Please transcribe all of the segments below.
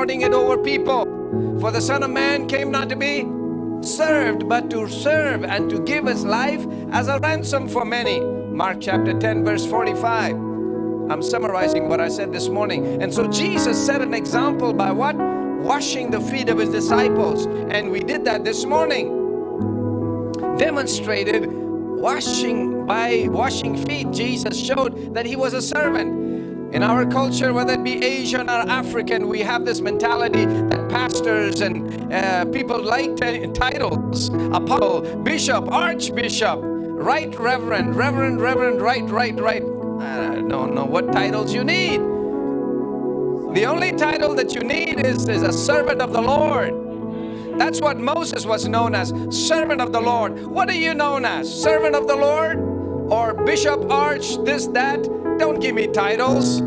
lording it over people. For the Son of Man came not to be served, but to serve and to give his life as a ransom for many. Mark chapter 10 verse 45. I'm summarizing what I said this morning. And so Jesus set an example by what? Washing the feet of his disciples. And we did that this morning. Demonstrated by washing feet. Jesus showed that he was a servant. In our culture, whether it be Asian or African, we have this mentality that pastors and people like titles: apostle, bishop, archbishop, right reverend, right. I don't know what titles you need. The only title that you need is a servant of the Lord. That's what Moses was known as, servant of the Lord. What are you known as? Servant of the Lord? Or bishop, arch, this, that? Don't give me titles.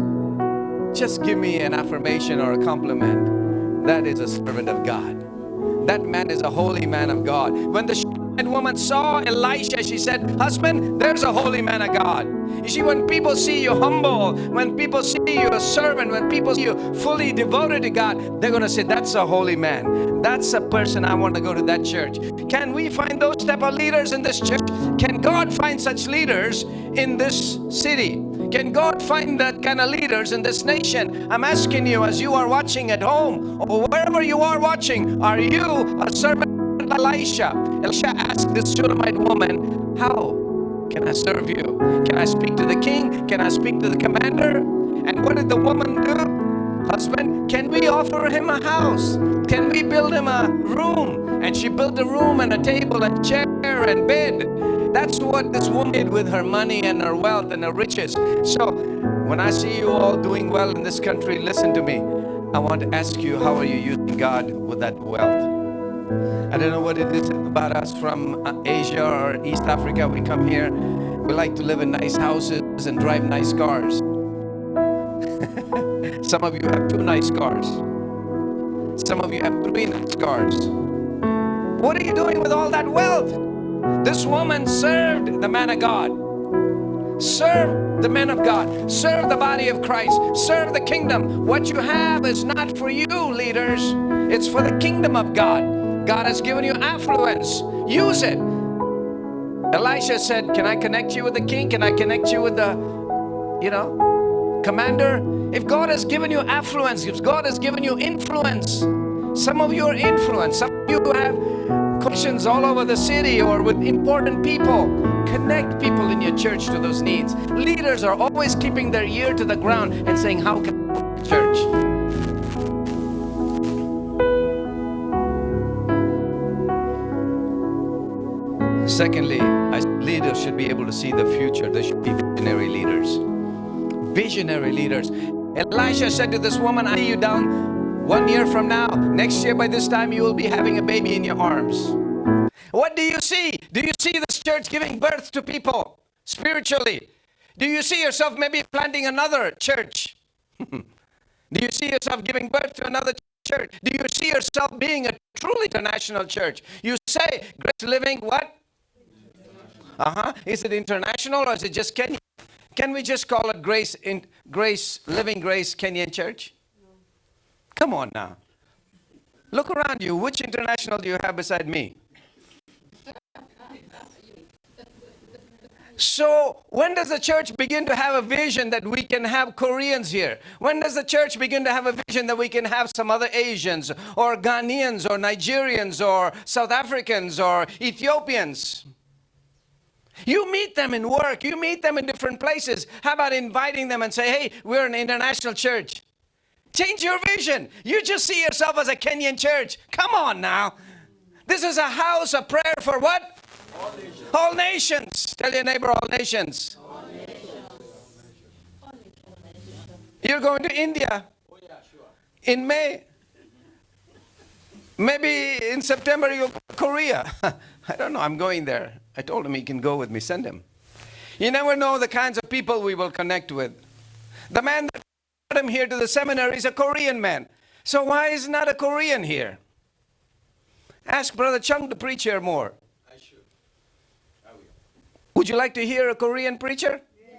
Just give me an affirmation or a compliment. That is a servant of God. That man is a holy man of God. When the Shunammite woman saw Elisha, she said, husband, there's a holy man of God. You see, when people see you humble, when people see you a servant, when people see you fully devoted to God, they're going to say, that's a holy man. That's a person, I want to go to that church. Can we find those type of leaders in this church? Can God find such leaders in this city? Can God find that kind of leaders in this nation? I'm asking you, as you are watching at home or wherever you are watching, are you a servant of Elisha? Elisha asked this Shunammite woman, how can I serve you? Can I speak to the king? Can I speak to the commander? And what did the woman do? Husband, can we offer him a house? Can we build him a room? And she built a room and a table and chair and bed. That's what this woman did with her money and her wealth and her riches. So when I see you all doing well in this country, listen to me. I want to ask you, how are you using God with that wealth? I don't know what it is about us from Asia or East Africa. We come here, we like to live in nice houses and drive nice cars. Some of you have 2 nice cars. Some of you have 3 nice cars. What are you doing with all that wealth? This woman served the man of God. Serve the men of God. Serve the body of Christ. Serve the kingdom. What you have is not for you, leaders. It's for the kingdom of God. God has given you affluence. Use it. Elisha said, can I connect you with the king? Can I connect you with the, commander? If God has given you affluence, if God has given you influence, some of you are influence. Some of you have connections all over the city or with important people. Connect people in your church to those needs. Leaders are always keeping their ear to the ground and saying, how can I help the church? Secondly, leaders should be able to see the future. There should be visionary leaders. Visionary leaders. Elisha said to this woman, I see you down 1 year from now. Next year by this time you will be having a baby in your arms. What do you see? Do you see this church giving birth to people spiritually? Do you see yourself maybe planting another church? Do you see yourself giving birth to another church? Do you see yourself being a truly international church? You say, Grace Living, what? Is it international or is it just Kenya? Can we just call it Living Grace Kenyan Church? Come on now. Look around you. Which international do you have beside me? So when does the church begin to have a vision that we can have Koreans here? When does the church begin to have a vision that we can have some other Asians or Ghanaians or Nigerians or South Africans or Ethiopians? You meet them in work. You meet them in different places. How about inviting them and say, hey, we're an international church. Change your vision. You just see yourself as a Kenyan church. Come on now. This is a house of prayer for what? All nations. All nations. Tell your neighbor, all nations. All nations. You're going to India. Oh, yeah, sure. In May. Maybe in September you'll go to Korea. I don't know. I'm going there. I told him he can go with me. Send him. You never know the kinds of people we will connect with. The man that brought him here to the seminary is a Korean man. So why is not a Korean here? Ask Brother Chung to preach here more. I should. I will. Would you like to hear a Korean preacher? Yes.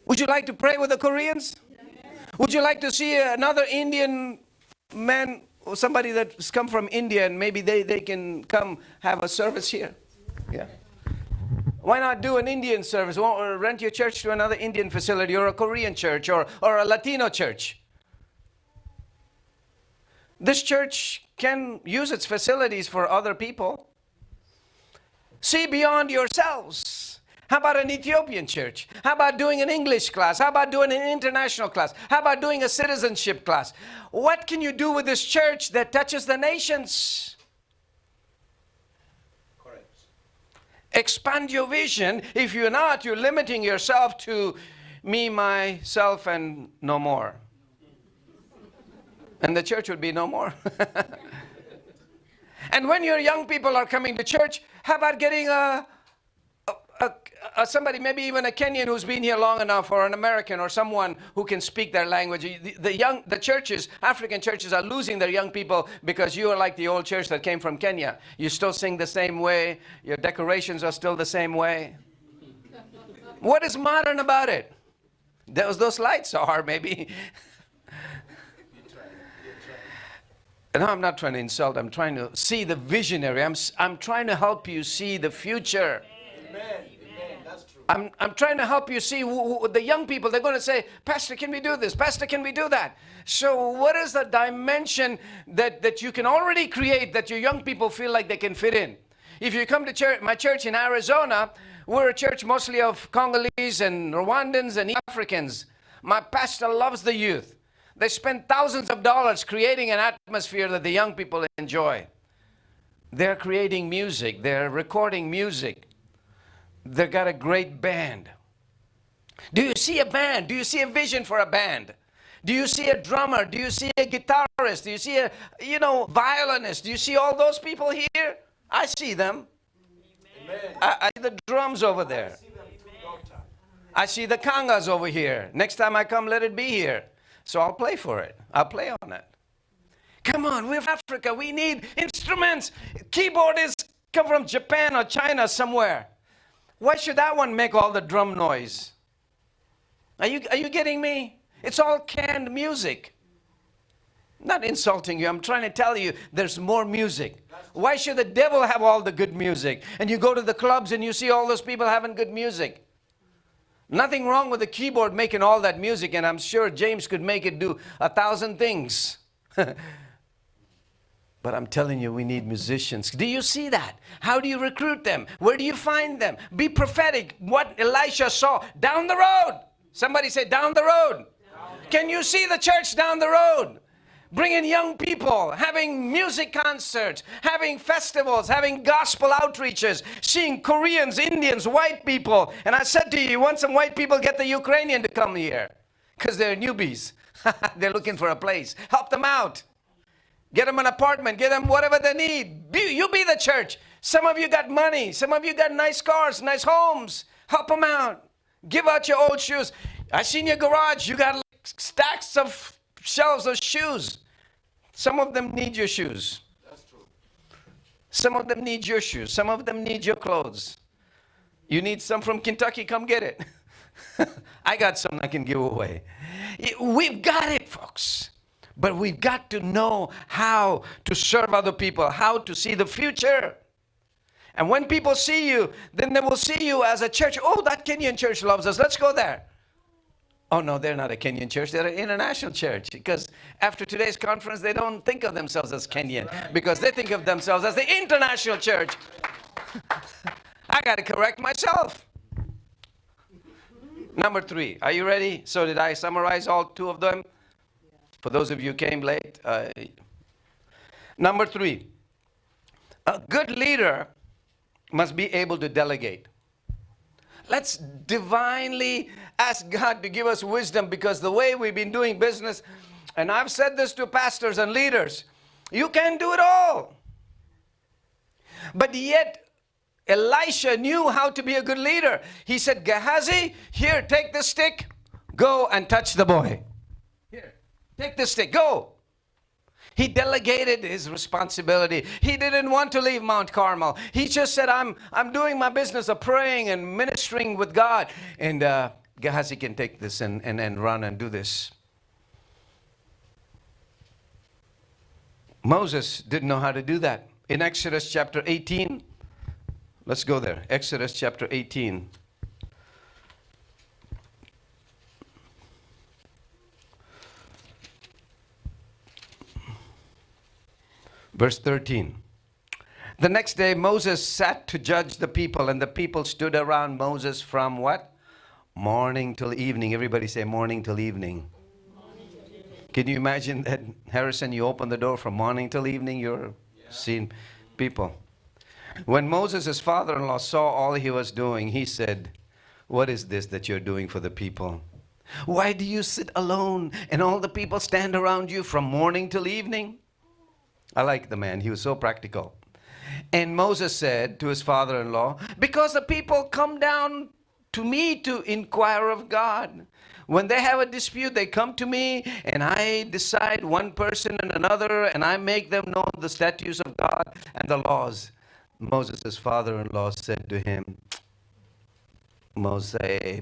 Would you like to pray with the Koreans? Yes. Would you like to see another Indian man or somebody that's come from India and maybe they can come have a service here? Yeah. Why not do an Indian service? Or rent your church to another Indian facility or a Korean church or a Latino church. This church can use its facilities for other people. See beyond yourselves. How about an Ethiopian church? How about doing an English class? How about doing an international class? How about doing a citizenship class? What can you do with this church that touches the nations? Expand your vision. If you're not, you're limiting yourself to me, myself, and no more. And the church would be no more. And when your young people are coming to church, how about getting somebody, maybe even a Kenyan who's been here long enough, or an American, or someone who can speak their language. The churches, African churches, are losing their young people because you are like the old church that came from Kenya. You still sing the same way. Your decorations are still the same way. What is modern about it? Those lights are, maybe. No, I'm not trying to insult. I'm trying to see the visionary. I'm trying to help you see the future. Amen. That's true. I'm trying to help you see the young people. They're going to say, Pastor, can we do this? Pastor, can we do that? So what is the dimension that you can already create that your young people feel like they can fit in? If you come to church, my church in Arizona, we're a church mostly of Congolese and Rwandans and Africans. My pastor loves the youth. They spend thousands of dollars creating an atmosphere that the young people enjoy. They're creating music. They're recording music. They've got a great band. Do you see a band? Do you see a vision for a band? Do you see a drummer? Do you see a guitarist? Do you see a, violinist? Do you see all those people here? I see them. I see the drums over there. I see the congas over here. Next time I come, let it be here. So I'll play for it. I'll play on it. Come on, we're Africa. We need instruments. Keyboardists come from Japan or China somewhere. Why should that one make all the drum noise? Are you getting me? It's all canned music. I'm not insulting you. I'm trying to tell you there's more music. Why should the devil have all the good music? And you go to the clubs and you see all those people having good music. Nothing wrong with the keyboard making all that music, and I'm sure James could make it do 1,000 things. But I'm telling you, we need musicians. Do you see that? How do you recruit them? Where do you find them? Be prophetic. What Elisha saw down the road. Somebody say down the road. Can you see the church down the road? Bringing young people, having music concerts, having festivals, having gospel outreaches, seeing Koreans, Indians, white people. And I said to you, you want some white people, get the Ukrainian to come here. Because they're newbies. They're looking for a place. Help them out. Get them an apartment. Get them whatever they need. You be the church. Some of you got money. Some of you got nice cars, nice homes. Help them out. Give out your old shoes. I seen your garage. You got like stacks of shelves of shoes. Some of them need your shoes. That's true. Some of them need your shoes. Some of them need your clothes. You need some from Kentucky, come get it. I got some I can give away. We've got it, folks. But we've got to know how to serve other people, how to see the future. And when people see you, then they will see you as a church. Oh, that Kenyan church loves us. Let's go there. Oh, no, they're not a Kenyan church. They're an international church. Because after today's conference, they don't think of themselves as Kenyan. Because they think of themselves as the international church. I got to correct myself. Number 3. Are you ready? So did I summarize all 2 of them? For those of you who came late. Number 3. A good leader must be able to delegate. Let's divinely ask God to give us wisdom, because the way we've been doing business, and I've said this to pastors and leaders, you can't do it all. But yet, Elisha knew how to be a good leader. He said, Gehazi, here, take the stick, go and touch the boy. Here, take the stick, go. He delegated his responsibility. He didn't want to leave Mount Carmel. He just said, I'm doing my business of praying and ministering with God. And Gehazi can take this and run and do this. Moses didn't know how to do that. In Exodus chapter 18, let's go there. Exodus chapter 18. Verse 13. The next day Moses sat to judge the people, and the people stood around Moses from what? Morning till evening. Everybody say morning till evening. Can you imagine that, Harrison? You open the door from morning till evening, you're seeing people. When Moses' father-in-law saw all he was doing, he said, "What is this that you're doing for the people? Why do you sit alone and all the people stand around you from morning till evening?" I like the man. He was so practical. And Moses said to his father-in-law, "Because the people come down to me to inquire of God. When they have a dispute, they come to me, and I decide one person and another, and I make them know the statutes of God and the laws." Moses' father-in-law said to him, Moses,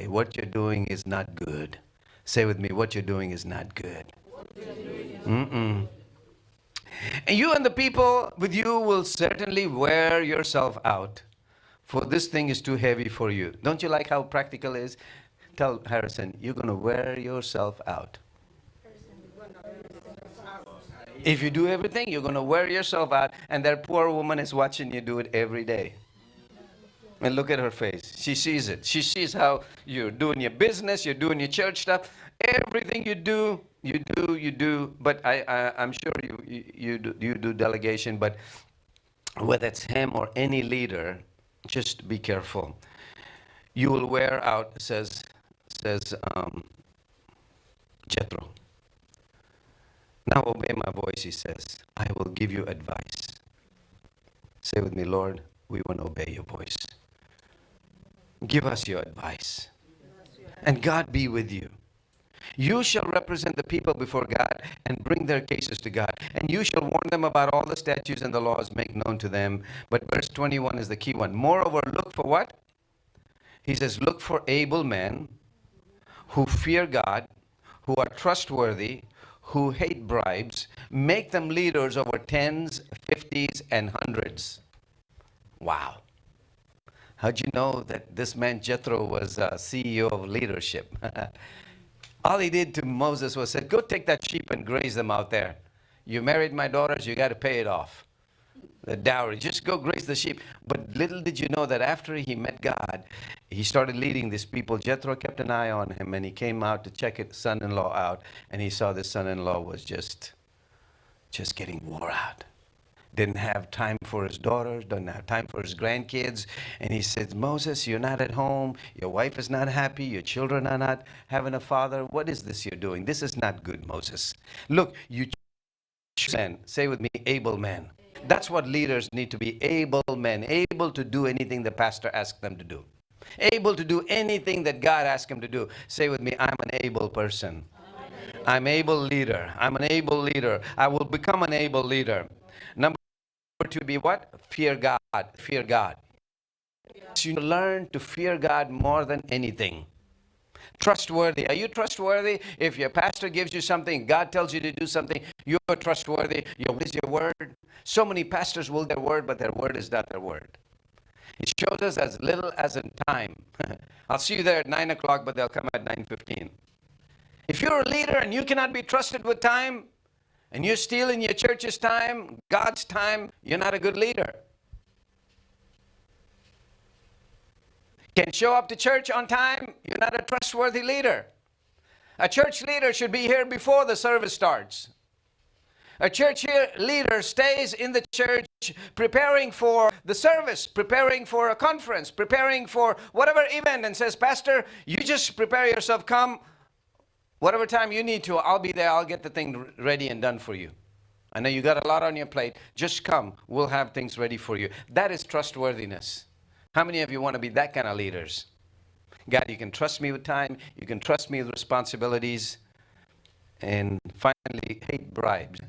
what you're doing is not good. Say with me, what you're doing is not good. Mm-mm. And you and the people with you will certainly wear yourself out, for this thing is too heavy for you. Don't you like how practical it is? Tell Harrison, you're going to wear yourself out. If you do everything, you're going to wear yourself out, and that poor woman is watching you do it every day. And look at her face. She sees it. She sees how you're doing your business, you're doing your church stuff. Everything you do. But I'm sure you do delegation. But whether it's him or any leader, just be careful. You will wear out, says Jethro. Now obey my voice, he says. I will give you advice. Say with me, Lord, we want to obey your voice. Give us your advice. And God be with you. You shall represent the people before God and bring their cases to God. And you shall warn them about all the statutes and the laws, make known to them. But verse 21 is the key one. Moreover, look for what? He says, look for able men who fear God, who are trustworthy, who hate bribes. Make them leaders over tens, 50s, and hundreds. Wow. How'd you know that this man Jethro was CEO of leadership? All he did to Moses was said, go take that sheep and graze them out there. You married my daughters, you got to pay it off. The dowry, just go graze the sheep. But little did you know that after he met God, he started leading these people. Jethro kept an eye on him, and he came out to check his son-in-law out, and he saw this son-in-law was just getting wore out. Didn't have time for his daughters, didn't have time for his grandkids. And he said, Moses, you're not at home. Your wife is not happy. Your children are not having a father. What is this you're doing? This is not good, Moses. Look, you choose men. Say with me, able men. That's what leaders need to be, able men, able to do anything the pastor asks them to do. Able to do anything that God asks them to do. Say with me, I'm an able person. I'm able leader. I'm an able leader. I will become an able leader. Number two, be what? Fear God. Fear God. You learn to fear God more than anything. Trustworthy. Are you trustworthy? If your pastor gives you something, God tells you to do something, you're trustworthy. What is your word? So many pastors will their word, but their word is not their word. It shows us as little as in time. I'll see you there at 9 o'clock, but they'll come at 9:15. If you're a leader and you cannot be trusted with time, and you're stealing your church's time, God's time, you're not a good leader. Can't show up to church on time, you're not a trustworthy leader. A church leader should be here before the service starts. A church leader stays in the church preparing for the service, preparing for a conference, preparing for whatever event, and says, Pastor, you just prepare yourself, come. Whatever time you need to, I'll be there. I'll get the thing ready and done for you. I know you got a lot on your plate. Just come. We'll have things ready for you. That is trustworthiness. How many of you want to be that kind of leaders? God, you can trust me with time. You can trust me with responsibilities. And finally, hate bribes.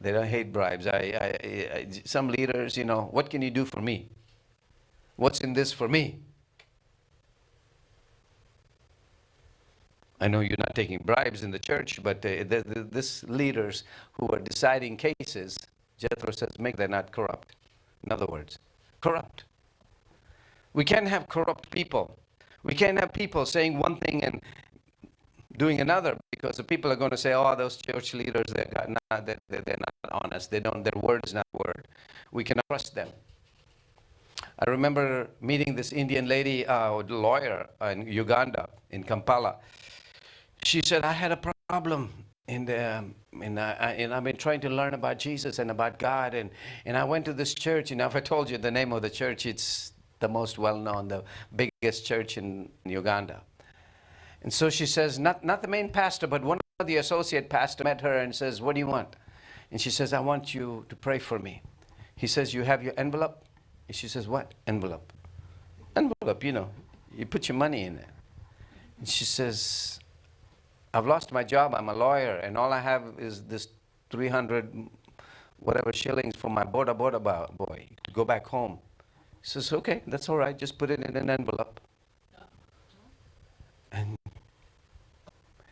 They don't hate bribes. Some leaders, what can you do for me? What's in this for me? I know you're not taking bribes in the church, but this leaders who are deciding cases, Jethro says, make they're not corrupt. In other words, corrupt. We can't have corrupt people. We can't have people saying one thing and doing another, because the people are going to say, oh, those church leaders, they're not honest. Their word is not word. We cannot trust them. I remember meeting this Indian lady, lawyer in Uganda, in Kampala. She said, I had a problem and I've been trying to learn about Jesus and about God, and I went to this church, and if I told you the name of the church, it's the most well-known, the biggest church in Uganda. And so she says, not the main pastor, but one of the associate pastors met her and says, what do you want? And she says, I want you to pray for me. He says, you have your envelope? And she says, what envelope? Envelope, you put your money in it. And she says, I've lost my job. I'm a lawyer, and all I have is this 300 whatever shillings for my boda boy to go back home. He says, okay, that's all right. Just put it in an envelope. And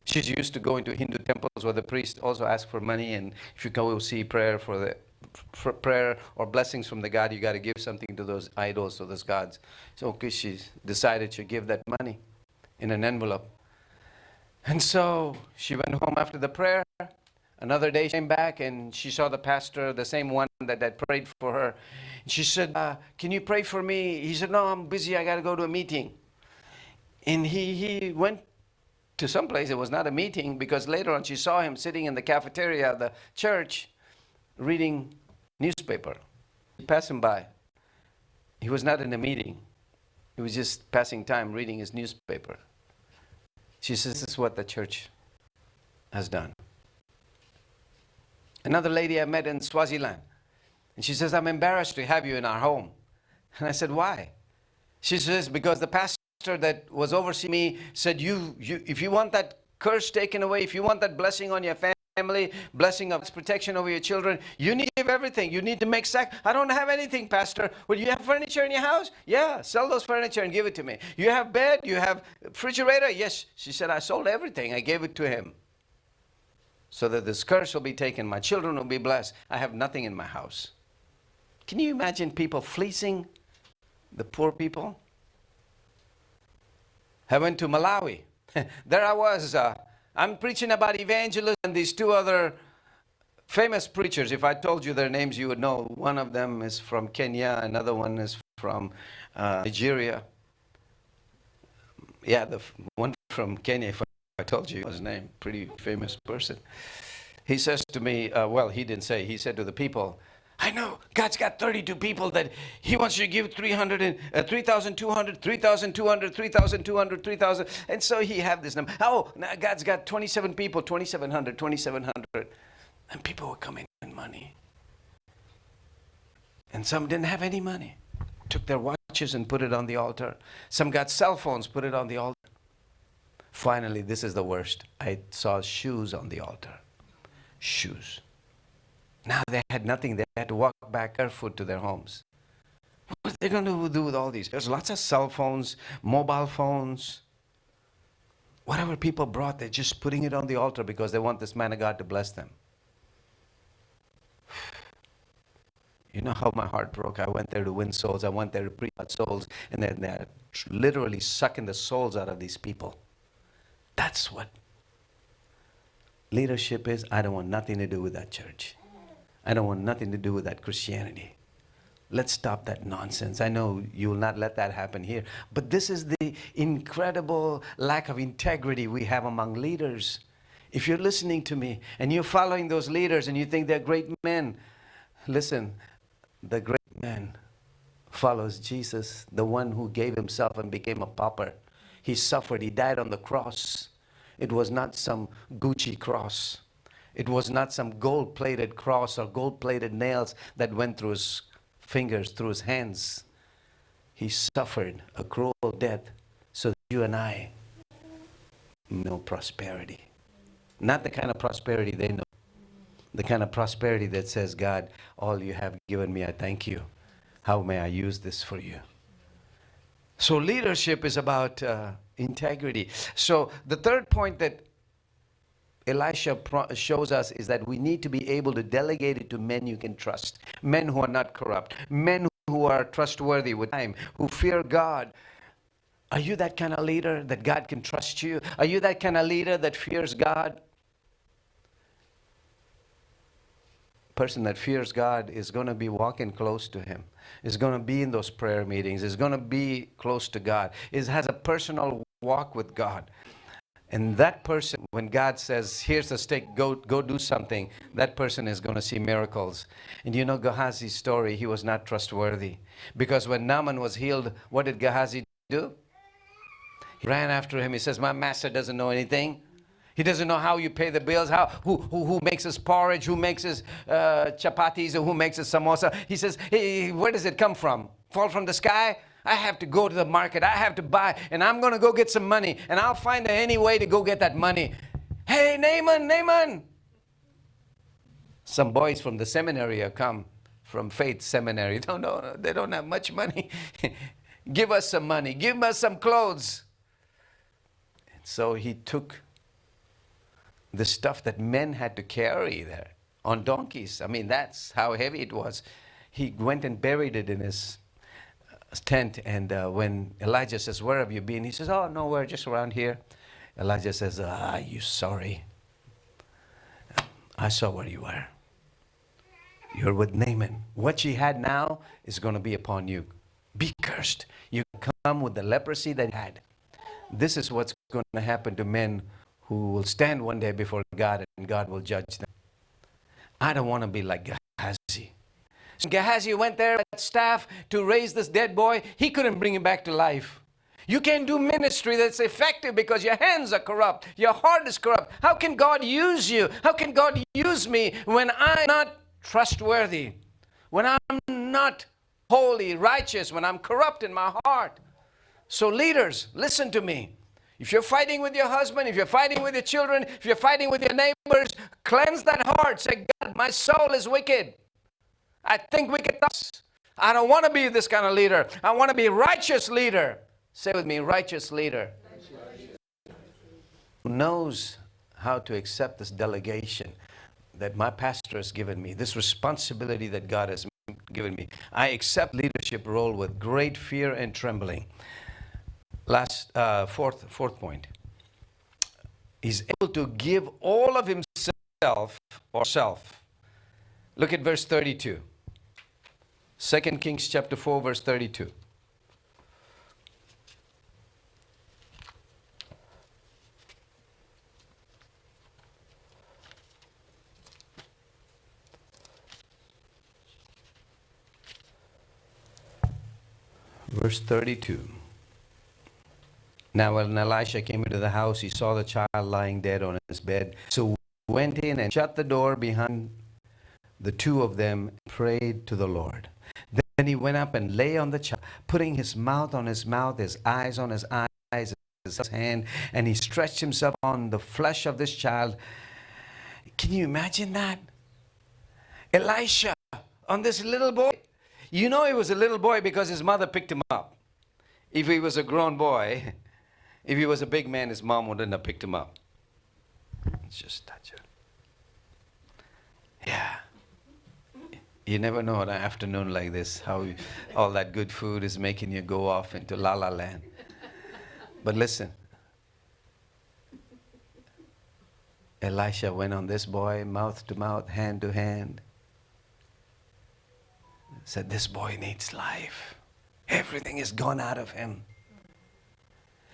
she's used to going to Hindu temples where the priest also asks for money, and if you go see prayer for prayer or blessings from the God, you got to give something to those idols or those gods. So okay, she decided to give that money in an envelope. And so she went home after the prayer. Another day she came back and she saw the pastor, the same one that had prayed for her. She said, can you pray for me? He said, no, I'm busy. I got to go to a meeting. And he went to some place. It was not a meeting, because later on she saw him sitting in the cafeteria of the church reading newspaper. She passed him by. He was not in a meeting. He was just passing time reading his newspaper. She says, this is what the church has done. Another lady I met in Swaziland, and she says, I'm embarrassed to have you in our home. And I said, why? She says, because the pastor that was overseeing me said, if you want that curse taken away, if you want that blessing on your family, blessing of protection over your children, you need to give everything. You need to make I don't have anything, Pastor. Well, you have furniture in your house? Yeah, sell those furniture and give it to me. You have bed? You have refrigerator? Yes. She said, I sold everything. I gave it to him, so that this curse will be taken. My children will be blessed. I have nothing in my house. Can you imagine people fleecing the poor people? I went to Malawi. There I was. I'm preaching about evangelism, and these two other famous preachers. If I told you their names, you would know. One of them is from Kenya. Another one is from Nigeria. Yeah, the one from Kenya, if I told you his name, pretty famous person. He says to me, well, he didn't say, he said to the people, I know God's got 32 people that he wants you to give 3,200, 3,200, 3,200, 3,000. And so he had this number. Oh, now God's got 27 people, 2,700, 2,700. And people were coming in money. And some didn't have any money. Took their watches and put it on the altar. Some got cell phones, put it on the altar. Finally, this is the worst. I saw shoes on the altar. Shoes. Now they had nothing. They had to walk back barefoot to their homes. What are they going to do with all these? There's lots of cell phones, mobile phones. Whatever people brought, they're just putting it on the altar because they want this man of God to bless them. You know how my heart broke. I went there to win souls. I went there to preach about souls. And they're literally sucking the souls out of these people. That's what leadership is. I don't want nothing to do with that church. I don't want nothing to do with that Christianity. Let's stop that nonsense. I know you will not let that happen here. But this is the incredible lack of integrity we have among leaders. If you're listening to me and you're following those leaders and you think they're great men, listen, the great man follows Jesus, the one who gave himself and became a pauper. He suffered. He died on the cross. It was not some Gucci cross. It was not some gold-plated cross or gold-plated nails that went through his fingers, through his hands. He suffered a cruel death so that you and I know prosperity. Not the kind of prosperity they know. The kind of prosperity that says, God, all you have given me, I thank you. How may I use this for you? So leadership is about integrity. So the third point that Elisha shows us is that we need to be able to delegate it to men you can trust, men who are not corrupt, men who are trustworthy with time, who fear God. Are you that kind of leader that God can trust you? Are you that kind of leader that fears God? Person that fears God is going to be walking close to Him, is going to be in those prayer meetings, is going to be close to God, has a personal walk with God. And that person, when God says, here's a stick, go do something, that person is going to see miracles. And you know Gehazi's story, he was not trustworthy. Because when Naaman was healed, what did Gehazi do? He ran after him. He says, my master doesn't know anything. He doesn't know how you pay the bills, who makes his porridge, who makes his chapatis, or who makes his samosa. He says, hey, where does it come from? Fall from the sky? I have to go to the market. I have to buy, and I'm going to go get some money, and I'll find any way to go get that money. Hey, Naaman. Some boys from the seminary have come, from Faith Seminary. They don't have much money. Give us some money. Give us some clothes. And so he took the stuff that men had to carry there on donkeys. I mean, that's how heavy it was. He went and buried it in his tent, and when Elijah says, where have you been? He says, oh, nowhere, just around here. Elijah says, you sorry. I saw where you were. You're with Naaman. What you had now is going to be upon you. Be cursed. You come with the leprosy that he had. This is what's going to happen to men who will stand one day before God, and God will judge them. I don't want to be like Gehazi. So Gehazi went there with staff to raise this dead boy. He couldn't bring him back to life. You can't do ministry that's effective because your hands are corrupt. Your heart is corrupt. How can God use you? How can God use me when I'm not trustworthy? When I'm not holy, righteous, when I'm corrupt in my heart? So leaders, listen to me. If you're fighting with your husband, if you're fighting with your children, if you're fighting with your neighbors, cleanse that heart. Say, God, my soul is wicked. I think wicked thoughts. I don't want to be this kind of leader. I want to be a righteous leader. Say with me, righteous leader. Who knows how to accept this delegation that my pastor has given me, this responsibility that God has given me. I accept leadership role with great fear and trembling. Fourth point. He's able to give all of himself or self. Look at verse 32. 2 Kings chapter 4, verse 32. Verse 32. Now when Elisha came into the house, he saw the child lying dead on his bed. So he went in and shut the door behind the two of them, and prayed to the Lord. Then he went up and lay on the child, putting his mouth on his mouth, his eyes on his eyes, his hand, and he stretched himself on the flesh of this child. Can you imagine that? Elisha on this little boy. You know he was a little boy because his mother picked him up. If he was a grown boy, if he was a big man, his mom wouldn't have picked him up. Let's just touch it. Yeah. You never know on an afternoon like this how all that good food is making you go off into la la land. But listen, Elisha went on this boy, mouth to mouth, hand to hand. Said, this boy needs life. Everything is gone out of him.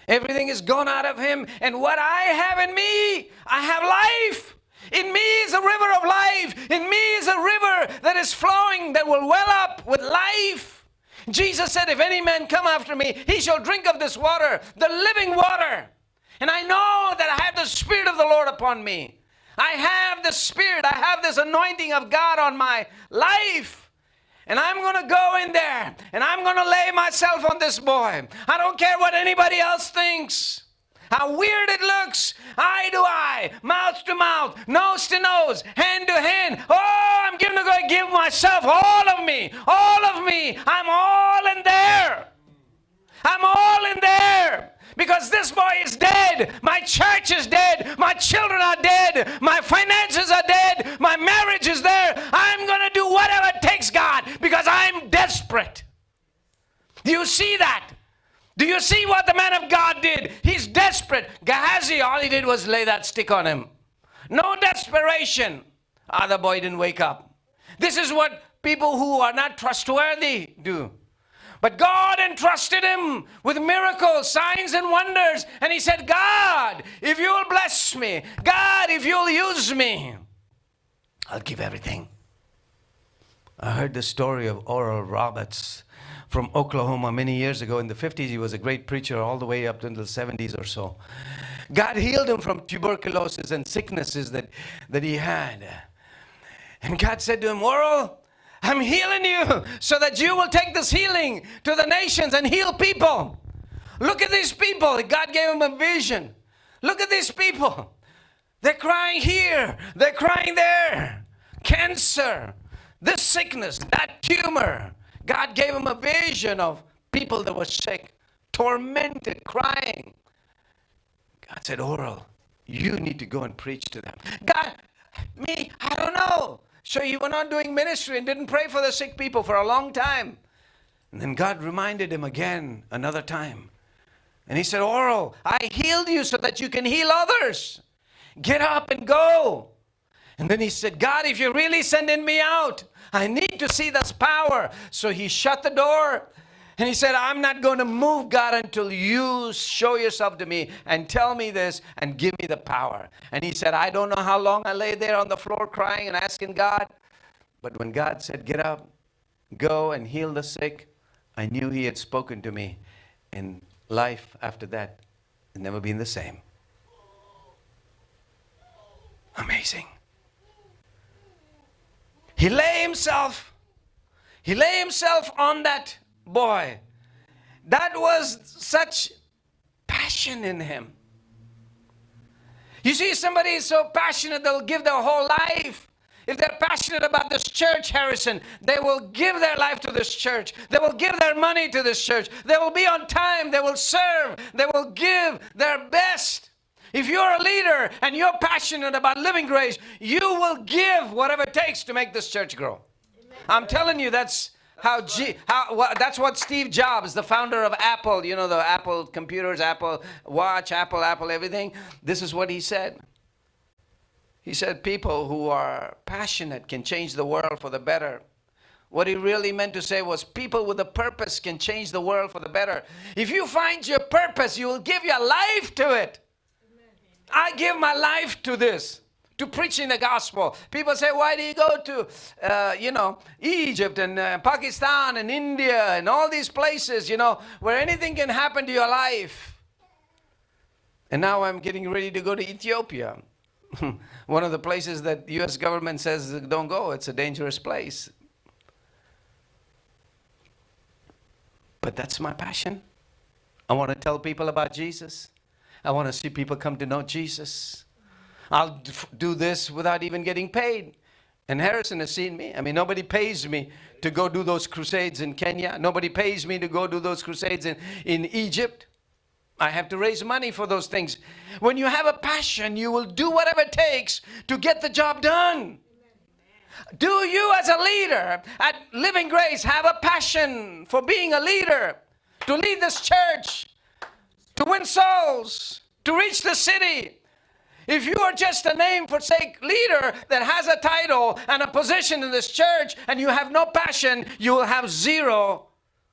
Everything is gone out of him. And what I have in me, I have life. In me is a river of life. In me is a river that is flowing, that will well up with life. Jesus said, if any man come after me, he shall drink of this water, the living water. And I know that I have the Spirit of the Lord upon me. I have the Spirit. I have this anointing of God on my life. And I'm going to go in there and I'm going to lay myself on this boy. I don't care what anybody else thinks. How weird it looks. Eye to eye, mouth to mouth, nose to nose, hand to hand. Oh, I'm going to give myself all of me. All of me. I'm all in there. I'm all in there. Because this boy is dead. My church is dead. My children are dead. My finances are dead. My marriage is there. I'm going to do whatever it takes, God, because I'm desperate. Do you see that? Do you see what the man of God did? He's desperate. Gehazi, all he did was lay that stick on him. No desperation. The boy didn't wake up. This is what people who are not trustworthy do. But God entrusted him with miracles, signs, and wonders. And he said, God, if you'll bless me, God, if you'll use me, I'll give everything. I heard the story of Oral Roberts from Oklahoma many years ago. In the 50s, he was a great preacher all the way up until the 70s or so. God healed him from tuberculosis and sicknesses that he had. And God said to him, Oral, I'm healing you so that you will take this healing to the nations and heal people. Look at these people. God gave him a vision. Look at these people. They're crying here. They're crying there. Cancer, this sickness, that tumor. God gave him a vision of people that were sick, tormented, crying. God said, Oral, you need to go and preach to them. God, me, I don't know. So he went on doing ministry and didn't pray for the sick people for a long time. And then God reminded him again another time. And he said, Oral, I healed you so that you can heal others. Get up and go. And then he said, God, if you're really sending me out, I need to see this power. So he shut the door. And he said, I'm not going to move, God, until you show yourself to me and tell me this and give me the power. And he said, I don't know how long I lay there on the floor crying and asking God. But when God said, get up, go and heal the sick, I knew he had spoken to me. And life after that has never been the same. Amazing. He lay himself on that boy. That was such passion in him. You see, somebody is so passionate, they'll give their whole life. If they're passionate about this church, Harrison, they will give their life to this church. They will give their money to this church. They will be on time. They will serve. They will give their best. If you're a leader and you're passionate about Living Grace, you will give whatever it takes to make this church grow. Amen. I'm telling you, that's that's what Steve Jobs, the founder of Apple, you know, the Apple computers, Apple Watch, Apple everything. This is what he said. He said people who are passionate can change the world for the better. What he really meant to say was people with a purpose can change the world for the better. If you find your purpose, you will give your life to it. I give my life to this, to preaching the gospel. People say, why do you go to, Egypt and Pakistan and India and all these places, where anything can happen to your life? And now I'm getting ready to go to Ethiopia. One of the places that the U.S. government says don't go. It's a dangerous place. But that's my passion. I want to tell people about Jesus. I want to see people come to know Jesus. I'll do this without even getting paid. And Harrison has seen me. I mean, nobody pays me to go do those crusades in Kenya. Nobody pays me to go do those crusades in Egypt. I have to raise money for those things. When you have a passion, you will do whatever it takes to get the job done. Do you as a leader at Living Grace have a passion for being a leader, to lead this church, to win souls, to reach the city? If you are just a name for sake leader that has a title and a position in this church and you have no passion, you will have zero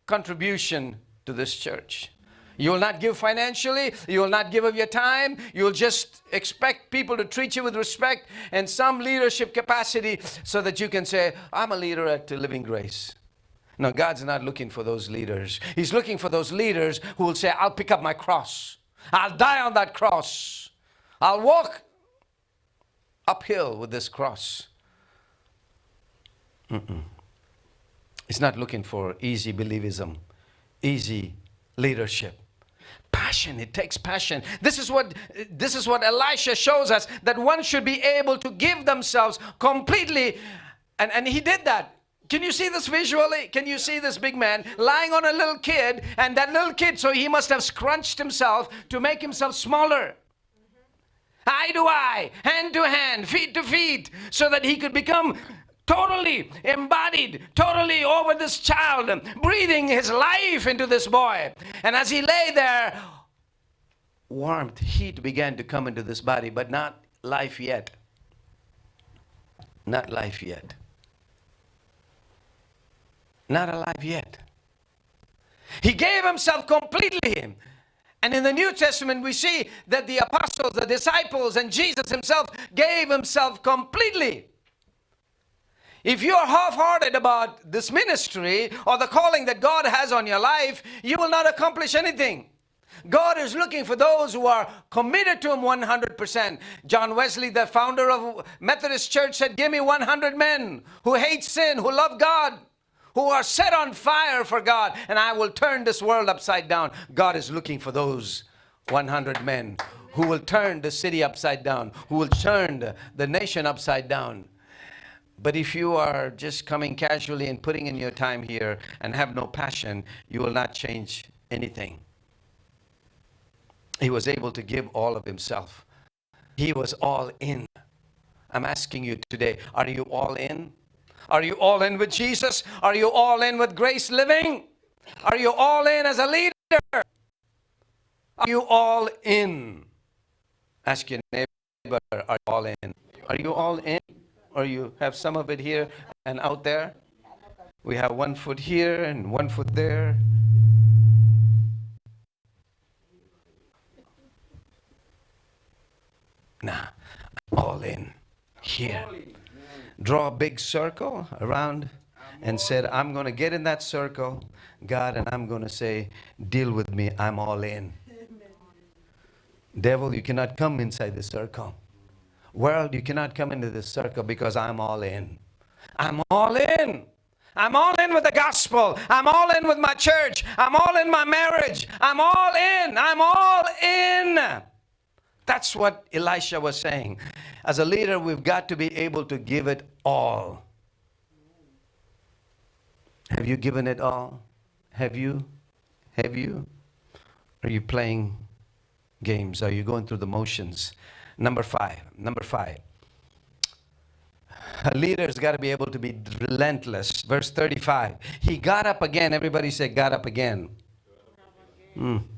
contribution to this church. You will not give financially. You will not give of your time. You will just expect people to treat you with respect and some leadership capacity so that you can say, I'm a leader at Living Grace. No, God's not looking for those leaders. He's looking for those leaders who will say, I'll pick up my cross. I'll die on that cross. I'll walk uphill with this cross. He's not looking for easy believism, easy leadership. Passion, it takes passion. This is what Elisha shows us, that one should be able to give themselves completely. And he did that. Can you see this visually? Can you see this big man lying on a little kid, and that little kid, so he must have scrunched himself to make himself smaller. Eye to eye, hand to hand, feet to feet, so that he could become totally embodied, totally over this child, breathing his life into this boy. And as he lay there, warmth, heat began to come into this body, but not life yet. Not life yet. Not alive yet. He gave himself completely. And in the New Testament, we see that the apostles, the disciples, and Jesus himself gave himself completely. If you're half-hearted about this ministry or the calling that God has on your life, you will not accomplish anything. God is looking for those who are committed to him 100%. John Wesley, the founder of Methodist Church, said, give me 100 men who hate sin, who love God, who are set on fire for God, and I will turn this world upside down. God is looking for those 100 men who will turn the city upside down, who will turn the nation upside down. But if you are just coming casually and putting in your time here and have no passion, you will not change anything. He was able to give all of himself. He was all in. I'm asking you today, are you all in? Are you all in with Jesus? Are you all in with Grace Living? Are you all in as a leader? Are you all in? Ask your neighbor, are you all in? Are you all in? Or you have some of it here and out there? We have 1 foot here and 1 foot there. Nah, I'm all in here. Draw a big circle around and said, I'm going to get in that circle, God, and I'm going to say, deal with me. I'm all in. Devil, you cannot come inside the circle. World, you cannot come into this circle because I'm all in. I'm all in. I'm all in with the gospel. I'm all in with my church. I'm all in my marriage. I'm all in. I'm all in. That's what Elisha was saying. As a leader, we've got to be able to give it all. Have you given it all? Have you? Have you? Are you playing games? Are you going through the motions? Number five. A leader's got to be able to be relentless. Verse 35. He got up again. Everybody say, got up again.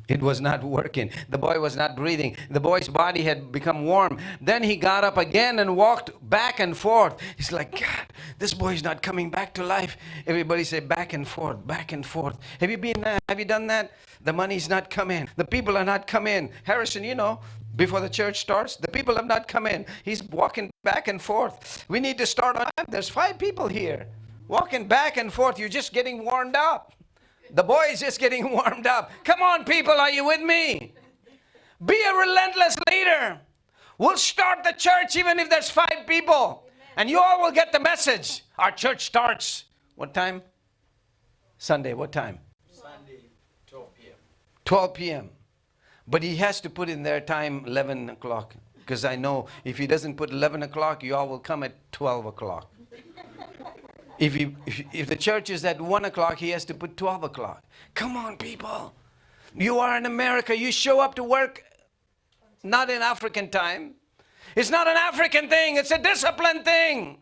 It was not working. The boy was not breathing. The boy's body had become warm. Then he got up again and walked back and forth. He's like, God, this boy's not coming back to life. Everybody say, back and forth, back and forth. Have you been there? Have you done that? The money's not come in. The people are not come in. Harrison, you know, before the church starts, the people have not come in. He's walking back and forth. We need to start on time. There's 5 people here. Walking back and forth. You're just getting warmed up. The boy is just getting warmed up. Come on, people, are you with me? Be a relentless leader. We'll start the church even if there's 5 people. And you all will get the message. Our church starts. What time? Sunday, what time? Sunday, 12 p.m. 12 p.m. But he has to put in their time 11 o'clock. Because I know if he doesn't put 11 o'clock, you all will come at 12 o'clock. If the church is at 1 o'clock, he has to put 12 o'clock. Come on, people. You are in America. You show up to work not in African time. It's not an African thing. It's a discipline thing.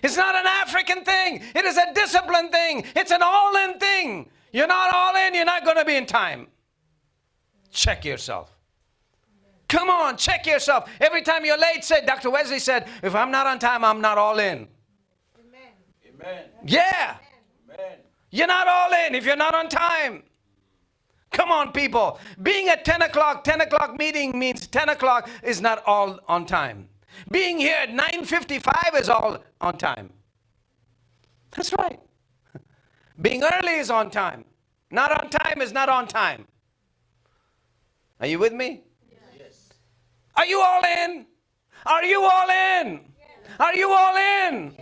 It's not an African thing. It is a discipline thing. It's an all-in thing. You're not all in, you're not going to be in time. Check yourself. Come on, check yourself. Every time you're late, say, Dr. Wesley said, if I'm not on time, I'm not all in. Amen. Yeah. Amen. You're not all in if you're not on time. Come on, people. Being at 10 o'clock meeting means 10 o'clock is not all on time. Being here at 9:55 is all on time. That's right. Being early is on time. Not on time is not on time. Are you with me? Yes. Are you all in? Are you all in? Are you all in?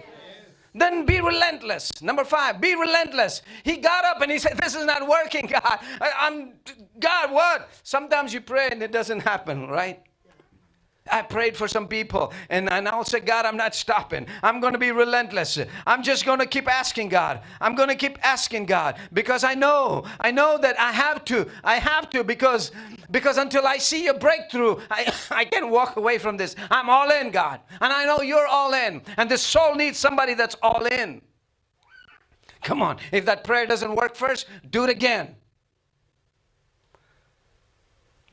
Then be relentless. Number 5, be relentless. He got up and he said, this is not working, God. God, what? Sometimes you pray and it doesn't happen, right? I prayed for some people, and I'll say, God, I'm not stopping. I'm going to be relentless. I'm just going to keep asking God. I'm going to keep asking God, because I know that I have to, because until I see a breakthrough, I can't walk away from this. I'm all in, God, and I know you're all in, and this soul needs somebody that's all in. Come on, if that prayer doesn't work first, do it again.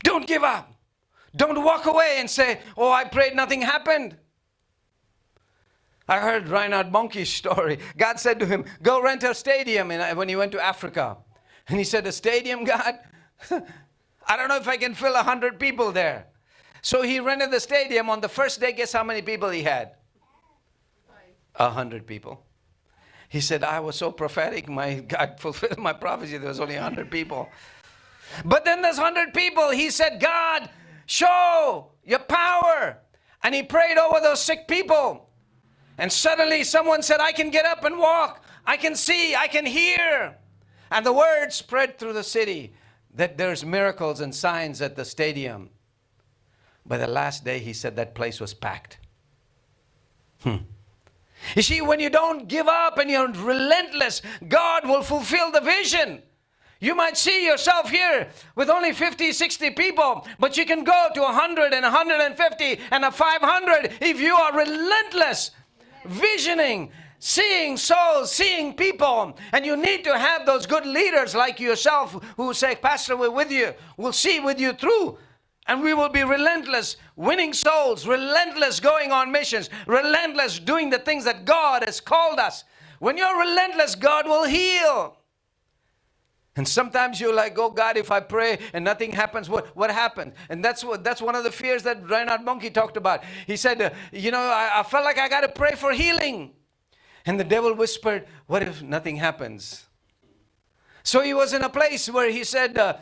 Don't give up. Don't walk away and say, oh, I prayed, nothing happened. I heard Reinhard Bonnke's story. God said to him, go rent a stadium when he went to Africa. And he said, a stadium, God? I don't know if I can fill 100 people there. So he rented the stadium. On the first day, guess how many people he had? 100 people. He said, I was so prophetic. My God fulfilled my prophecy. There was only 100 people. But then there's 100 people. He said, God, show your power. And he prayed over those sick people. And suddenly someone said, I can get up and walk. I can see. I can hear. And the word spread through the city that there's miracles and signs at the stadium. By the last day, he said that place was packed. You see, when you don't give up and you're relentless, God will fulfill the vision. You might see yourself here with only 50, 60 people, but you can go to 100 and 150 and a 500 if you are relentless, visioning, seeing souls, seeing people. And you need to have those good leaders like yourself who say, Pastor, we're with you. We'll see with you through. And we will be relentless, winning souls, relentless going on missions, relentless doing the things that God has called us. When you're relentless, God will heal. And sometimes you're like, oh God, if I pray and nothing happens, what happens? And that's one of the fears that Reinhard Bonnke talked about. He said, I felt like I got to pray for healing. And the devil whispered, what if nothing happens? So he was in a place where he said,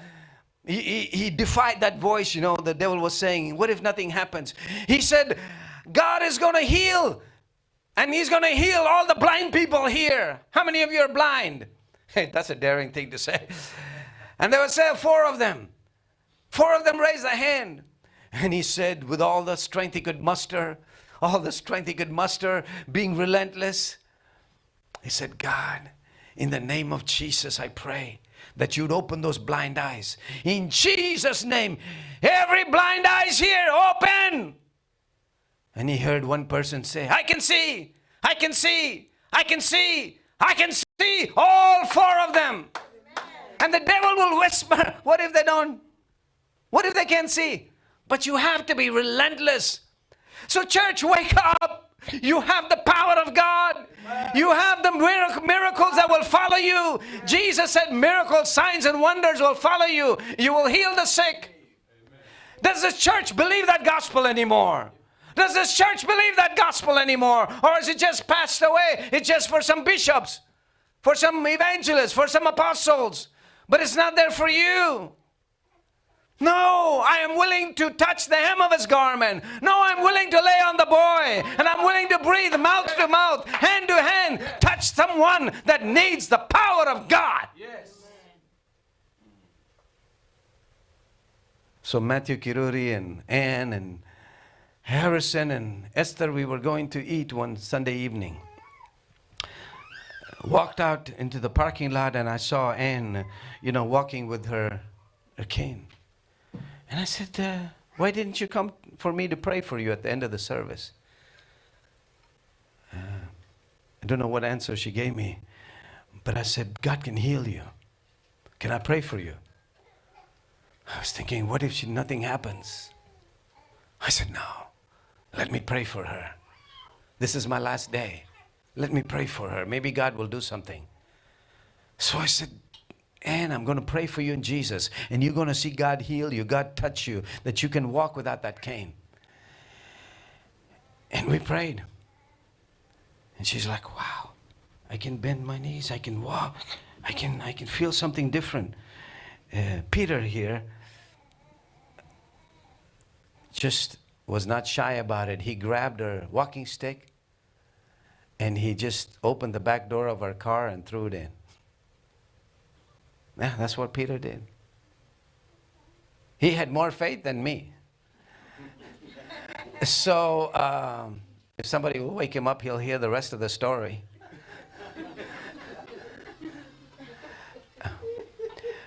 he defied that voice, the devil was saying, what if nothing happens? He said, God is going to heal. And he's going to heal all the blind people here. How many of you are blind? Hey, that's a daring thing to say. And there were 4 of them. 4 of them raised a hand. And he said, with all the strength he could muster, being relentless, he said, God, in the name of Jesus, I pray that you'd open those blind eyes. In Jesus' name, every blind eyes here, open. And he heard one person say, I can see, I can see, I can see, I can see all 4 of them. And the devil will whisper, what if they don't? What if they can't see? But you have to be relentless. So church, wake up. You have the power of God. You have the miracles that will follow you. Jesus said miracles, signs and wonders will follow you. You will heal the sick. Does this church believe that gospel anymore? Does this church believe that gospel anymore? Or is it just passed away? It's just for some bishops, for some evangelists, for some apostles. But it's not there for you. No, I am willing to touch the hem of his garment. No, I'm willing to lay on the boy. And I'm willing to breathe mouth to mouth, hand to hand, touch someone that needs the power of God. Yes. So Matthew Kiruri and Ann and Harrison and Esther, we were going to eat one Sunday evening. Walked out into the parking lot and I saw Ann, walking with her cane. And I said, why didn't you come for me to pray for you at the end of the service? I don't know what answer she gave me, but I said, God can heal you. Can I pray for you? I was thinking, what if nothing happens? I said, no, let me pray for her. This is my last day. Let me pray for her. Maybe God will do something. So I said, and I'm going to pray for you in Jesus. And you're going to see God heal you, God touch you, that you can walk without that cane. And we prayed. And she's like, wow, I can bend my knees. I can walk. I can feel something different. Peter here just was not shy about it. He grabbed her walking stick and he just opened the back door of our car and threw it in. Yeah, that's what Peter did. He had more faith than me. So if somebody will wake him up, he'll hear the rest of the story.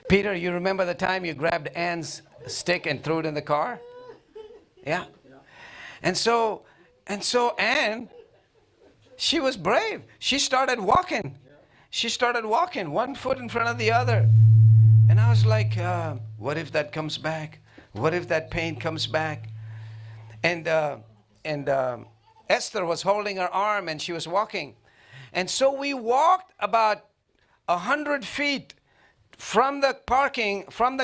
Peter, you remember the time you grabbed Anne's stick and threw it in the car? Yeah. And so Anne, she was brave. She started walking. She started walking, one foot in front of the other. And I was like, what if that comes back? What if that pain comes back? And Esther was holding her arm and she was walking. And so we walked about 100 feet from the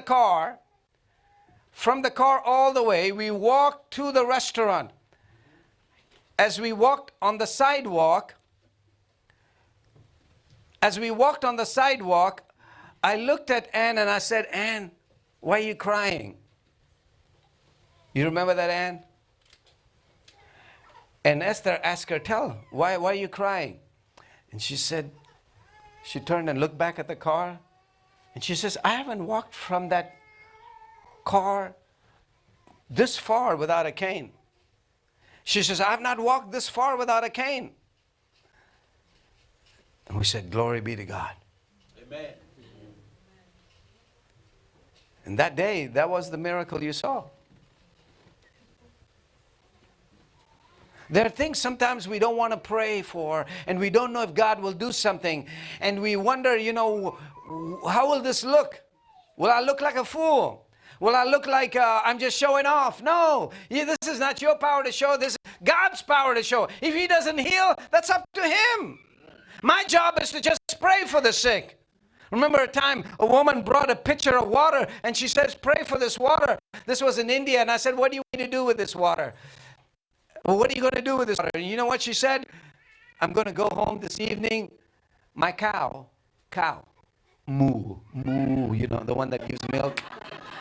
car all the way. We walked to the restaurant. As we walked on the sidewalk, I looked at Anne and I said, Anne, why are you crying? You remember that, Anne? And Esther asked her, why are you crying? And she said, she turned and looked back at the car. And she says, I haven't walked from that car this far without a cane. She says, I have not walked this far without a cane. And we said, glory be to God. Amen. And that day, that was the miracle you saw. There are things sometimes we don't want to pray for, and we don't know if God will do something. And we wonder, how will this look? Will I look like a fool? Will I look like I'm just showing off? No, this is not your power to show. This is God's power to show. If He doesn't heal, that's up to Him. My job is to just pray for the sick. Remember a time a woman brought a pitcher of water and she says, pray for this water. This was in India. And I said, what do you want to do with this water? Well, what are you going to do with this water? And you know what she said? I'm going to go home this evening. My cow, moo, the one that gives milk.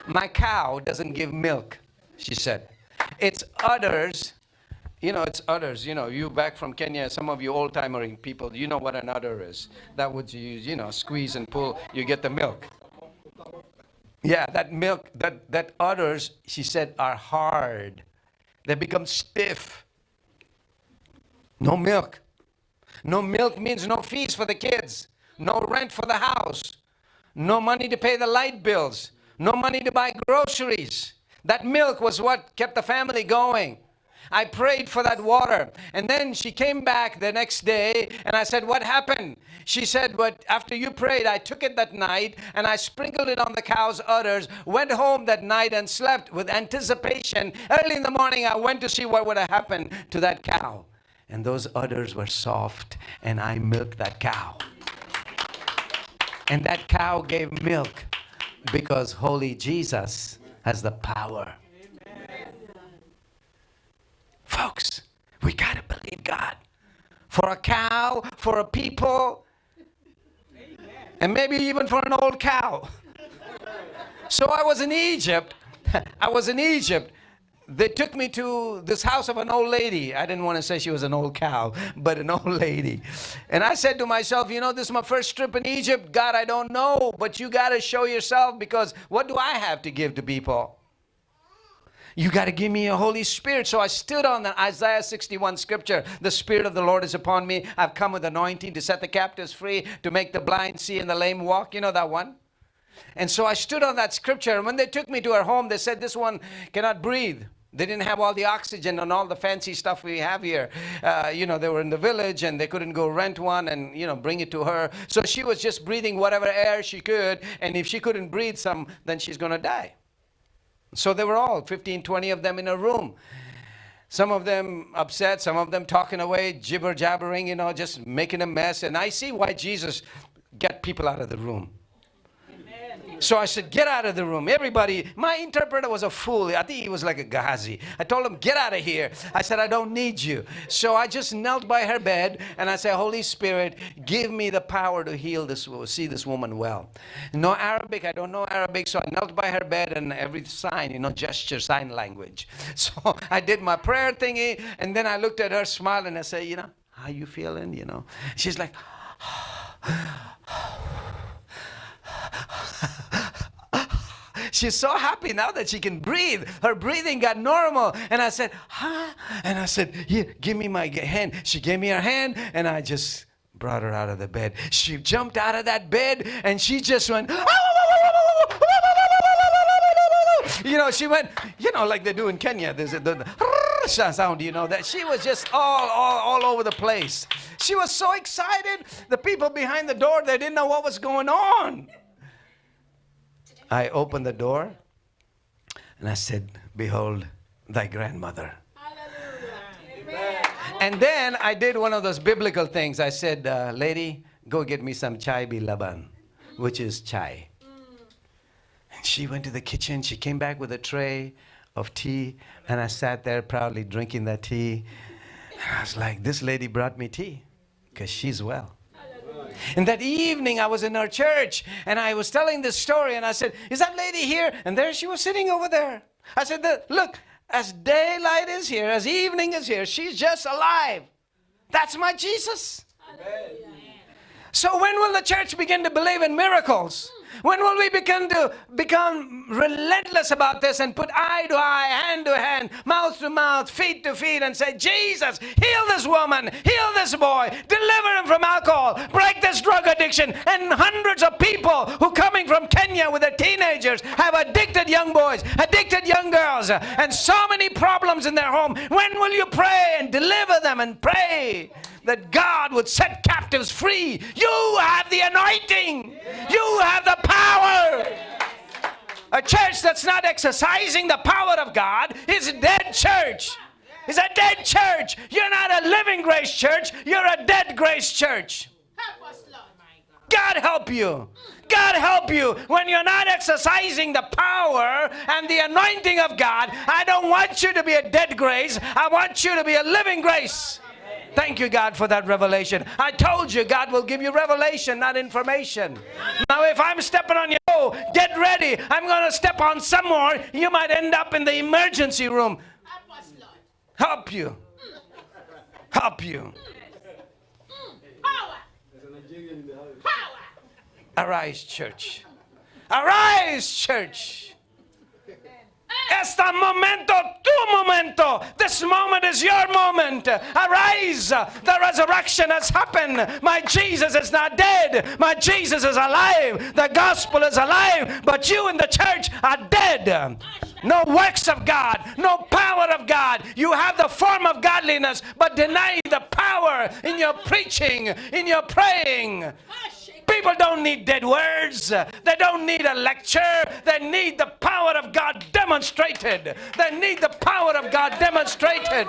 My cow doesn't give milk, she said. It's udders. It's udders. You back from Kenya, some of you old-timer people, you know what an udder is. That would you use, squeeze and pull, you get the milk. Yeah, that milk, that udders, she said, are hard. They become stiff. No milk. No milk means no fees for the kids. No rent for the house. No money to pay the light bills. No money to buy groceries. That milk was what kept the family going. I prayed for that water. And then she came back the next day and I said, what happened? She said, but after you prayed, I took it that night and I sprinkled it on the cow's udders, went home that night and slept with anticipation. Early in the morning, I went to see what would have happened to that cow. And those udders were soft and I milked that cow. And that cow gave milk because Holy Jesus has the power. Folks, we got to believe God. For a cow, for a people, and maybe even for an old cow. So I was in Egypt. They took me to this house of an old lady. I didn't want to say she was an old cow, but an old lady. And I said to myself, this is my first trip in Egypt. God, I don't know, but you got to show yourself, because what do I have to give to people? You got to give me a Holy Spirit. So I stood on the Isaiah 61 scripture. The Spirit of the Lord is upon me. I've come with anointing to set the captives free, to make the blind see and the lame walk. You know that one? And so I stood on that scripture. And when they took me to her home, they said, this one cannot breathe. They didn't have all the oxygen and all the fancy stuff we have here. They were in the village and they couldn't go rent one and, bring it to her. So she was just breathing whatever air she could. And if she couldn't breathe some, then she's going to die. So they were all 15, 20 of them in a room. Some of them upset, some of them talking away, jibber-jabbering, just making a mess. And I see why Jesus got people out of the room. So I said, get out of the room. Everybody, my interpreter was a fool. I think he was like a Gehazi. I told him, get out of here. I said, I don't need you. So I just knelt by her bed and I said, Holy Spirit, give me the power to heal see this woman well. No Arabic, I don't know Arabic. So I knelt by her bed and every sign, gesture, sign language. So I did my prayer thingy and then I looked at her, smiled, and I said, how you feeling, She's like, She's so happy now that she can breathe. Her breathing got normal. And I said, huh? And I said, here, give me my hand. She gave me her hand, and I just brought her out of the bed. She jumped out of that bed, and she just went, you know, she went, you know, like they do in Kenya. There's the sound, you know, that she was just all over the place. She was so excited. The people behind the door, they didn't know what was going on. I opened the door, and I said, behold, thy grandmother. Hallelujah. And then I did one of those biblical things. I said, lady, go get me some chai bilaban, which is chai. And she went to the kitchen. She came back with a tray of tea, and I sat there proudly drinking that tea. And I was like, this lady brought me tea because she's well. And that evening I was in our church, and I was telling this story, and I said, is that lady here? And there she was sitting over there. I said, look, as daylight is here, as evening is here, she's just alive. That's my Jesus. Amen. So when will the church begin to believe in miracles? When will we begin to become relentless about this and put eye to eye, hand to hand, mouth to mouth, feet to feet, and say, Jesus, heal this woman, heal this boy, deliver him from alcohol, break this drug addiction. And hundreds of people who coming from Kenya with their teenagers have addicted young boys, addicted young girls, and so many problems in their home. When will you pray and deliver them and pray that God would set captives free? You have the anointing. You have the power. A church that's not exercising the power of God is a dead church. It's a dead church. You're not a living grace church. You're a dead grace church. Help us, Lord. God help you. God help you when you're not exercising the power and the anointing of God. I don't want you to be a dead grace. I want you to be a living grace. Thank you, God, for that revelation. I told you God will give you revelation, not information. Now, if I'm stepping on your toe, get ready. I'm going to step on some more. You might end up in the emergency room. Help us, Lord. Help you. Help you. Power. Power. Arise, church. Arise, church. Esta momento, tu momento. This moment is your moment. Arise. The resurrection has happened. My Jesus is not dead. My Jesus is alive. The gospel is alive. But you in the church are dead. No works of God. No power of God. You have the form of godliness, but deny the power in your preaching, in your praying. People don't need dead words. They don't need a lecture. They need the power of God demonstrated. They need the power of God demonstrated.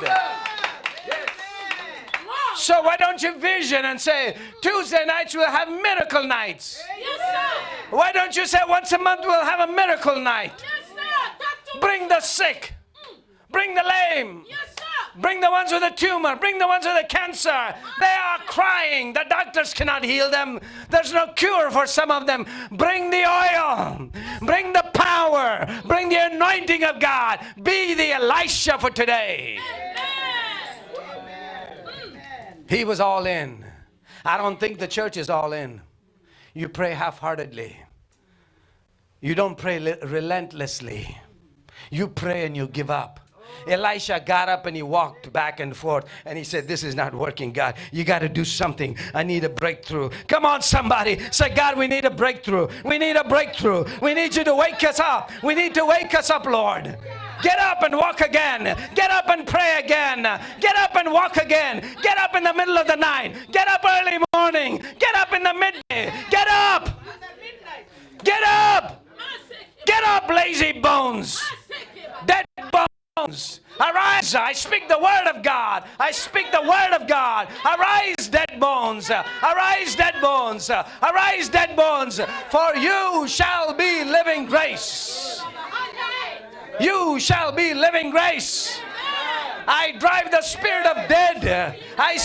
So why don't you vision and say, Tuesday nights we'll have miracle nights. Yes, sir. Why don't you say once a month we'll have a miracle night? Yes, sir. Bring the sick. Bring the lame. Yes, sir. Bring the ones with a tumor. Bring the ones with a cancer. They are crying. The doctors cannot heal them. There's no cure for some of them. Bring the oil. Bring the power. Bring the anointing of God. Be the Elisha for today. Amen. He was all in. I don't think the church is all in. You pray half-heartedly. You don't pray relentlessly. You pray and you give up. Elisha got up and he walked back and forth and he said, this is not working, God. You got to do something. I need a breakthrough. Come on, somebody. Say, God, we need a breakthrough. We need a breakthrough. We need you to wake us up. We need to wake us up, Lord. Get up and walk again. Get up and pray again. Get up and walk again. Get up in the middle of the night. Get up early morning. Get up in the midday. Get up. Get up. Get up, lazy bones. Dead bones. Arise. I speak the word of God. I speak the word of God. Arise, dead bones. Arise, dead bones. Arise, dead bones. For you shall be living grace. You shall be living grace. I drive the spirit of dead. I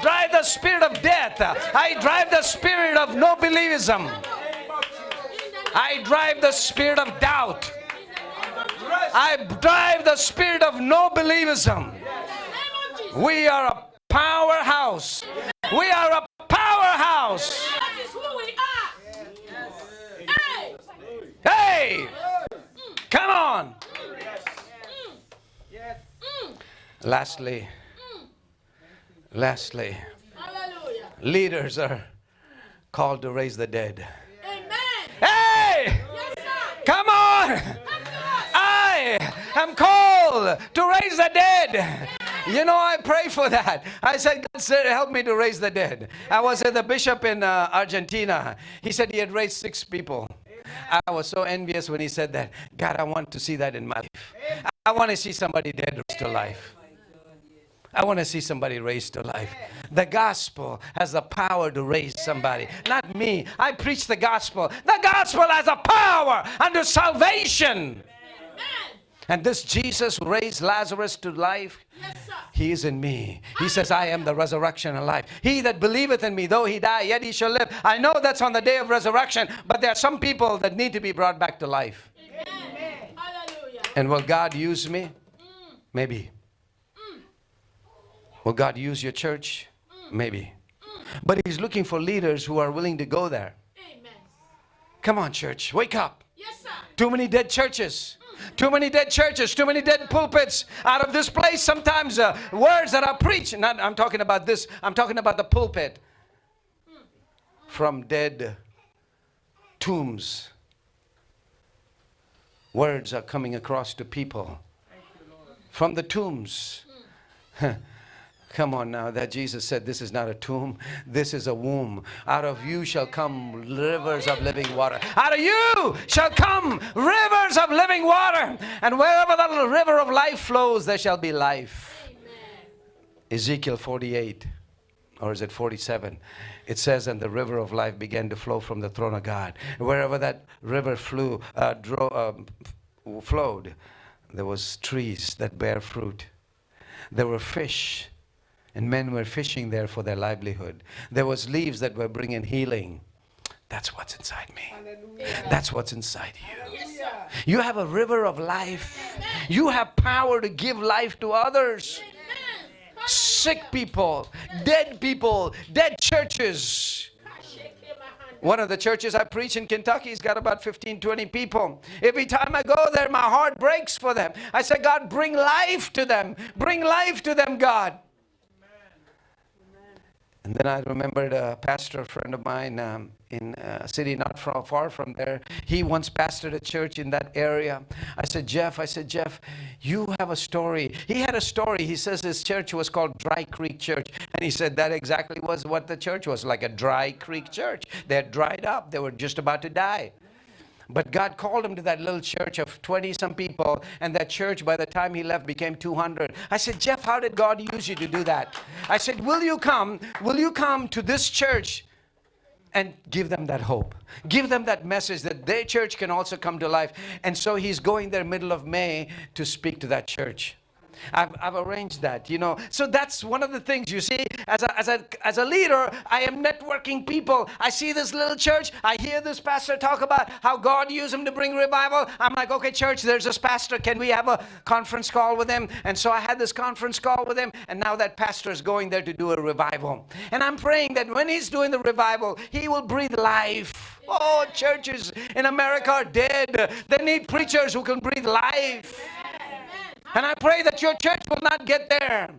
drive the spirit of death. I drive the spirit of no believism. I drive the spirit of doubt. I drive the spirit of no believism. We are a powerhouse. We are a powerhouse. That is who we are. Hey! Lastly, Hallelujah. leaders are called to raise the dead. Amen. Hey! Yes, sir. Come on! Come to us. I am called to raise the dead. You know, I pray for that. I said, God said, help me to raise the dead. I was at the bishop in Argentina. He said he had raised 6 people. I was so envious when he said that. God, I want to see that in my life. I want to see somebody dead raised to life. I want to see somebody raised to life. The gospel has the power to raise somebody. Not me. I preach the gospel. The gospel has a power unto salvation. Amen. And this Jesus who raised Lazarus to life, Yes, sir. he is in me. He says, I am the resurrection and life. He that believeth in me, though he die, yet he shall live. I know that's on the day of resurrection, but there are some people that need to be brought back to life. Amen. Hallelujah. And will God use me? Maybe. Will God use your church? Maybe. But he's looking for leaders who are willing to go there. Amen. Come on, church, wake up. Yes, sir. Too many dead churches. Too many dead churches. Too many dead pulpits. Out of this place, sometimes words that are preached. Not, I'm talking about this. I'm talking about the pulpit. From dead tombs. Words are coming across to people. From the tombs. Come on now, that Jesus said this is not a tomb, this is a womb. Out of you shall come rivers of living water. Out of you shall come rivers of living water. And wherever the river of life flows, there shall be life. Amen. Ezekiel 48, or is it 47? It says, and the river of life began to flow from the throne of God. Wherever that river flowed, there was trees that bear fruit. There were fish. And men were fishing there for their livelihood. There was leaves that were bringing healing. That's what's inside me. Hallelujah. That's what's inside you. Yes, sir. You have a river of life. You have power to give life to others. Amen. Sick people, dead churches. One of the churches I preach in Kentucky has got about 15, 20 people. Every time I go there, my heart breaks for them. I say, God, bring life to them. Bring life to them, God. And then I remembered a pastor friend of mine in a city not far from there. He once pastored a church in that area. I said, Jeff, you have a story. He had a story. He says his church was called Dry Creek Church. And he said that exactly was what the church was, like a dry creek church. They had dried up. They were just about to die. But God called him to that little church of 20-some people, and that church, by the time he left, became 200. I said, Jeff, how did God use you to do that? I said, will you come to this church and give them that hope? Give them that message that their church can also come to life. And so he's going there middle of May to speak to that church. I've arranged that, you know. So that's one of the things, you see, as a leader, I am networking people. I see this little church. I hear this pastor talk about how God used him to bring revival. I'm like, okay, church, there's this pastor. Can we have a conference call with him? And so I had this conference call with him. And now that pastor is going there to do a revival. And I'm praying that when he's doing the revival, he will breathe life. Oh, churches in America are dead. They need preachers who can breathe life. And I pray that your church will not get there.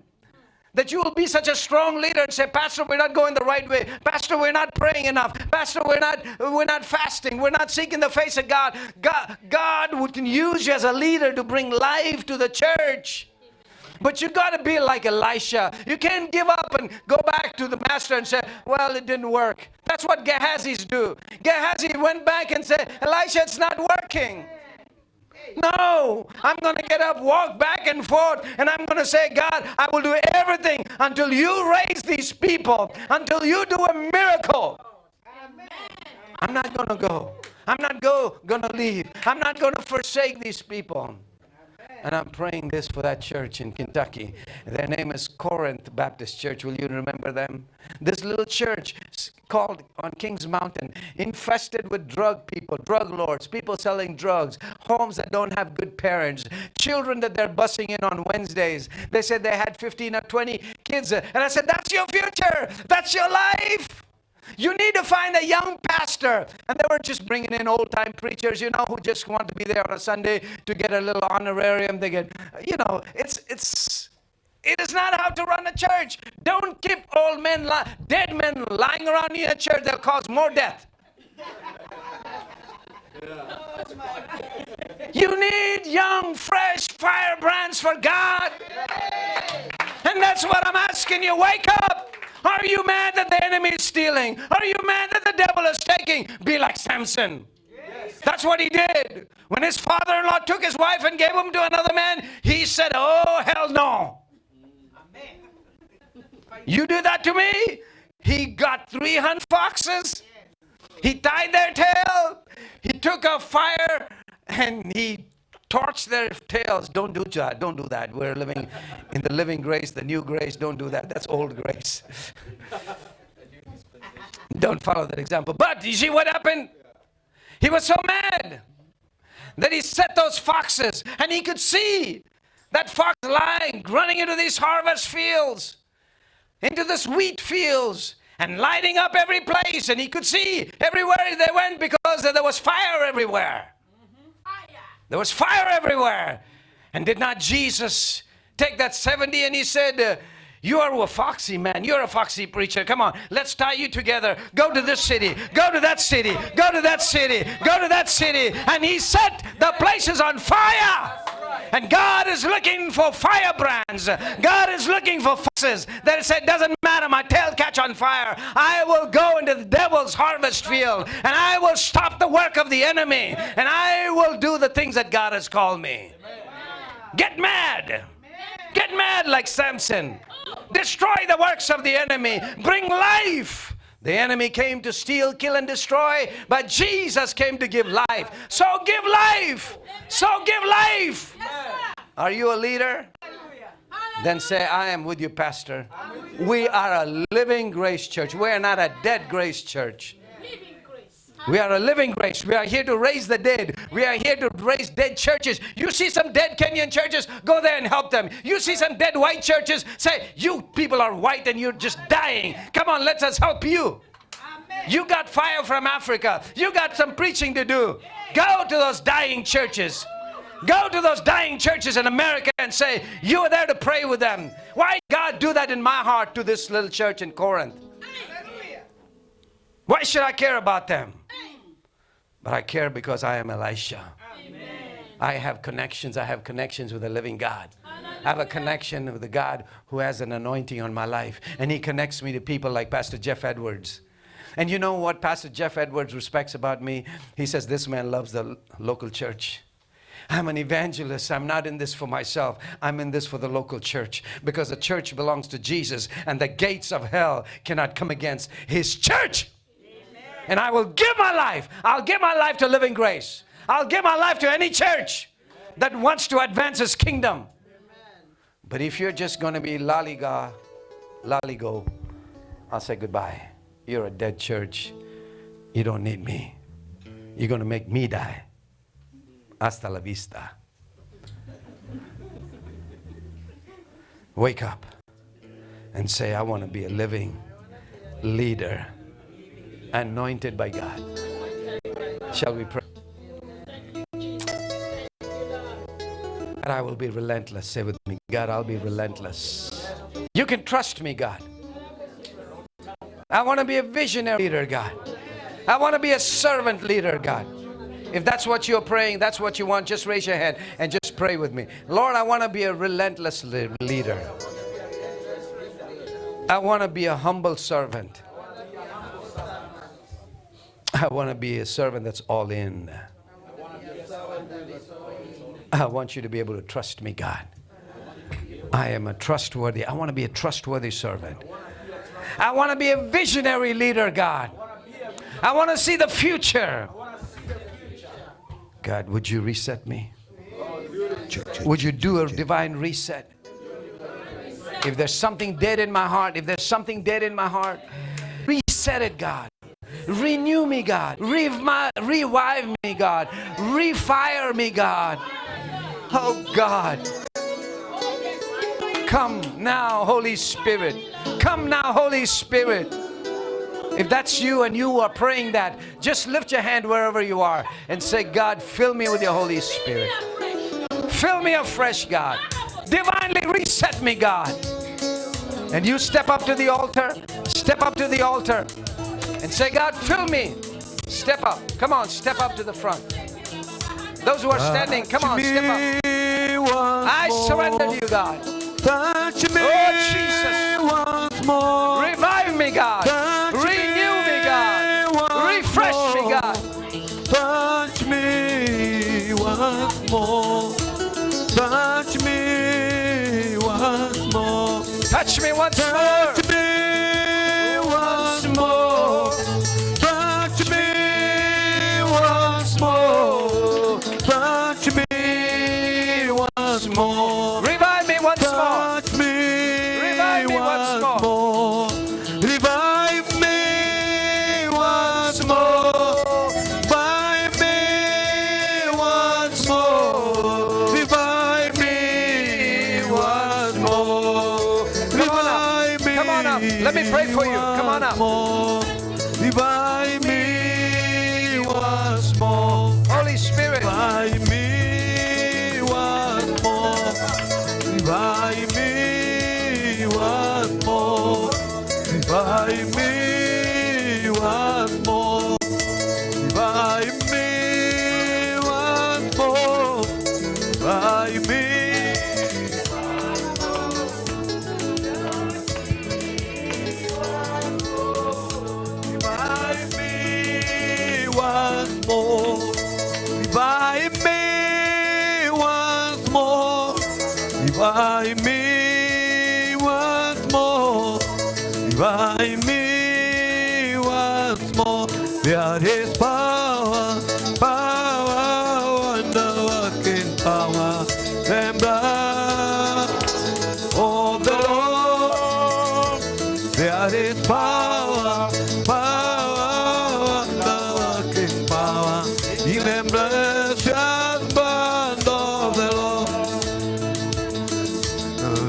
That you will be such a strong leader and say, Pastor, we're not going the right way. Pastor, we're not praying enough. Pastor, we're not fasting. We're not seeking the face of God. God would use you as a leader to bring life to the church. But you got to be like Elisha. You can't give up and go back to the master and say, well, it didn't work. That's what Gehazis do. Gehazi went back and said, Elisha, it's not working. No, I'm going to get up, walk back and forth, and I'm going to say, God, I will do everything until you raise these people, until you do a miracle. Amen. I'm not going to go. I'm not going to leave. I'm not going to forsake these people. And I'm praying this for that church in Kentucky. Their name is Corinth Baptist Church. Will you remember them? This little church called on Kings Mountain, infested with drug people, drug lords, people selling drugs, homes that don't have good parents, children that they're busing in on Wednesdays. They said they had 15 or 20 kids. And I said, that's your future. That's your life. You need to find a young pastor. And they were just bringing in old-time preachers, you know, who just want to be there on a Sunday to get a little honorarium. They get, you know, it's It is not how to run a church. Don't keep old men, dead men lying around in a church. They'll cause more death. You need young, fresh firebrands for God. And that's what I'm asking you. Wake up. Are you mad that the enemy is stealing? Are you mad that the devil is taking? Be like Samson. That's what he did. When his father-in-law took his wife and gave him to another man, he said, oh, hell no. You do that to me? He got 300 foxes. He tied their tail. He took a fire and he torched their tails. Don't do that. Don't do that. We're living in the living grace, the new grace. Don't do that. That's old grace. Don't follow that example. But you see what happened? He was so mad that he set those foxes, and he could see that fox lying, running into these harvest fields, into this wheat fields, and lighting up every place. And he could see everywhere they went because there was fire everywhere. There was fire everywhere. And did not Jesus take that 70 and he said, you are a foxy man. You're a foxy preacher. Come on, let's tie you together. Go to this city. Go to that city. Go to that city. Go to that city. And he set the places on fire. And God is looking for firebrands. God is looking for foxes that said, doesn't matter, my tail catch on fire. I will go into the devil's harvest field and I will stop the work of the enemy and I will do the things that God has called me. Get mad. Get mad like Samson. Destroy the works of the enemy. Bring life. The enemy came to steal, kill, and destroy, but Jesus came to give life. So give life. So give life. Are you a leader? Then say, I am with you, Pastor. We are a living grace church. We are not a dead grace church. We are a living grace. We are here to raise the dead. We are here to raise dead churches. You see some dead Kenyan churches, go there and help them. You see some dead white churches, say, you people are white and you're just dying. Come on, let us help you. You got fire from Africa. You got some preaching to do. Go to those dying churches. Go to those dying churches in America and say, you are there to pray with them. Why did God do that in my heart to this little church in Corinth? Why should I care about them? But I care because I am Elisha. Amen. I have connections. I have connections with the living God. I have a connection with the God who has an anointing on my life. And he connects me to people like Pastor Jeff Edwards. And you know what Pastor Jeff Edwards respects about me? He says, this man loves the local church. I'm an evangelist. I'm not in this for myself. I'm in this for the local church. Because the church belongs to Jesus. And the gates of hell cannot come against his church. And I will give my life. I'll give my life to Living Grace. I'll give my life to any church that wants to advance his kingdom. But if you're just going to be lollygo, I'll say goodbye. You're a dead church. You don't need me. You're going to make me die. Hasta la vista. Wake up and say, I want to be a living leader. Anointed by God. Shall we pray? God, I will be relentless. Say with me, God, I'll be relentless. You can trust me, God. I want to be a visionary leader, God. I want to be a servant leader, God. If that's what you're praying, that's what you want, just raise your hand and just pray with me. Lord, I want to be a relentless leader. I want to be a humble servant. I want to be a servant that's all in. I want you to be able to trust me, God. I am a trustworthy. I want to be a trustworthy servant. I want to be a visionary leader, God. I want to see the future. God, would you reset me? Would you do a divine reset? If there's something dead in my heart, reset it, God. Renew me, God. Revive me, God. Refire me, God. Oh, God. Come now, Holy Spirit. Come now, Holy Spirit. If that's you and you are praying that, just lift your hand wherever you are and say, God, fill me with your Holy Spirit. Fill me afresh, God. Divinely reset me, God. And you step up to the altar. Step up to the altar. And say, God, fill me. Step up. Come on, step up to the front. Those who are standing, come on, step up. I surrender to you, God. Touch me Jesus. once more. Revive me, God. Renew me, God. Refresh me, God. Touch me once more. Touch me once more. Touch me once more. Touch me once more. Touch me once more. Touch me once more. Revive me once more. Touch me. Revive me once more. Revive me once more. Revive me once more. Revive me once more. Revive me. Come on up. Let me pray for you. Come on up. Revive me once more. Holy Spirit. Revive me once more. Revive me once more. Revive me once more. Revive me once more. Revive me. Revive me once more. Revive me once more. Revive me once more. Revive me once more. There is power, power, wonder-working power, and blood of the Lord. There is power, power, wonder-working power, in the precious blood of the Lord.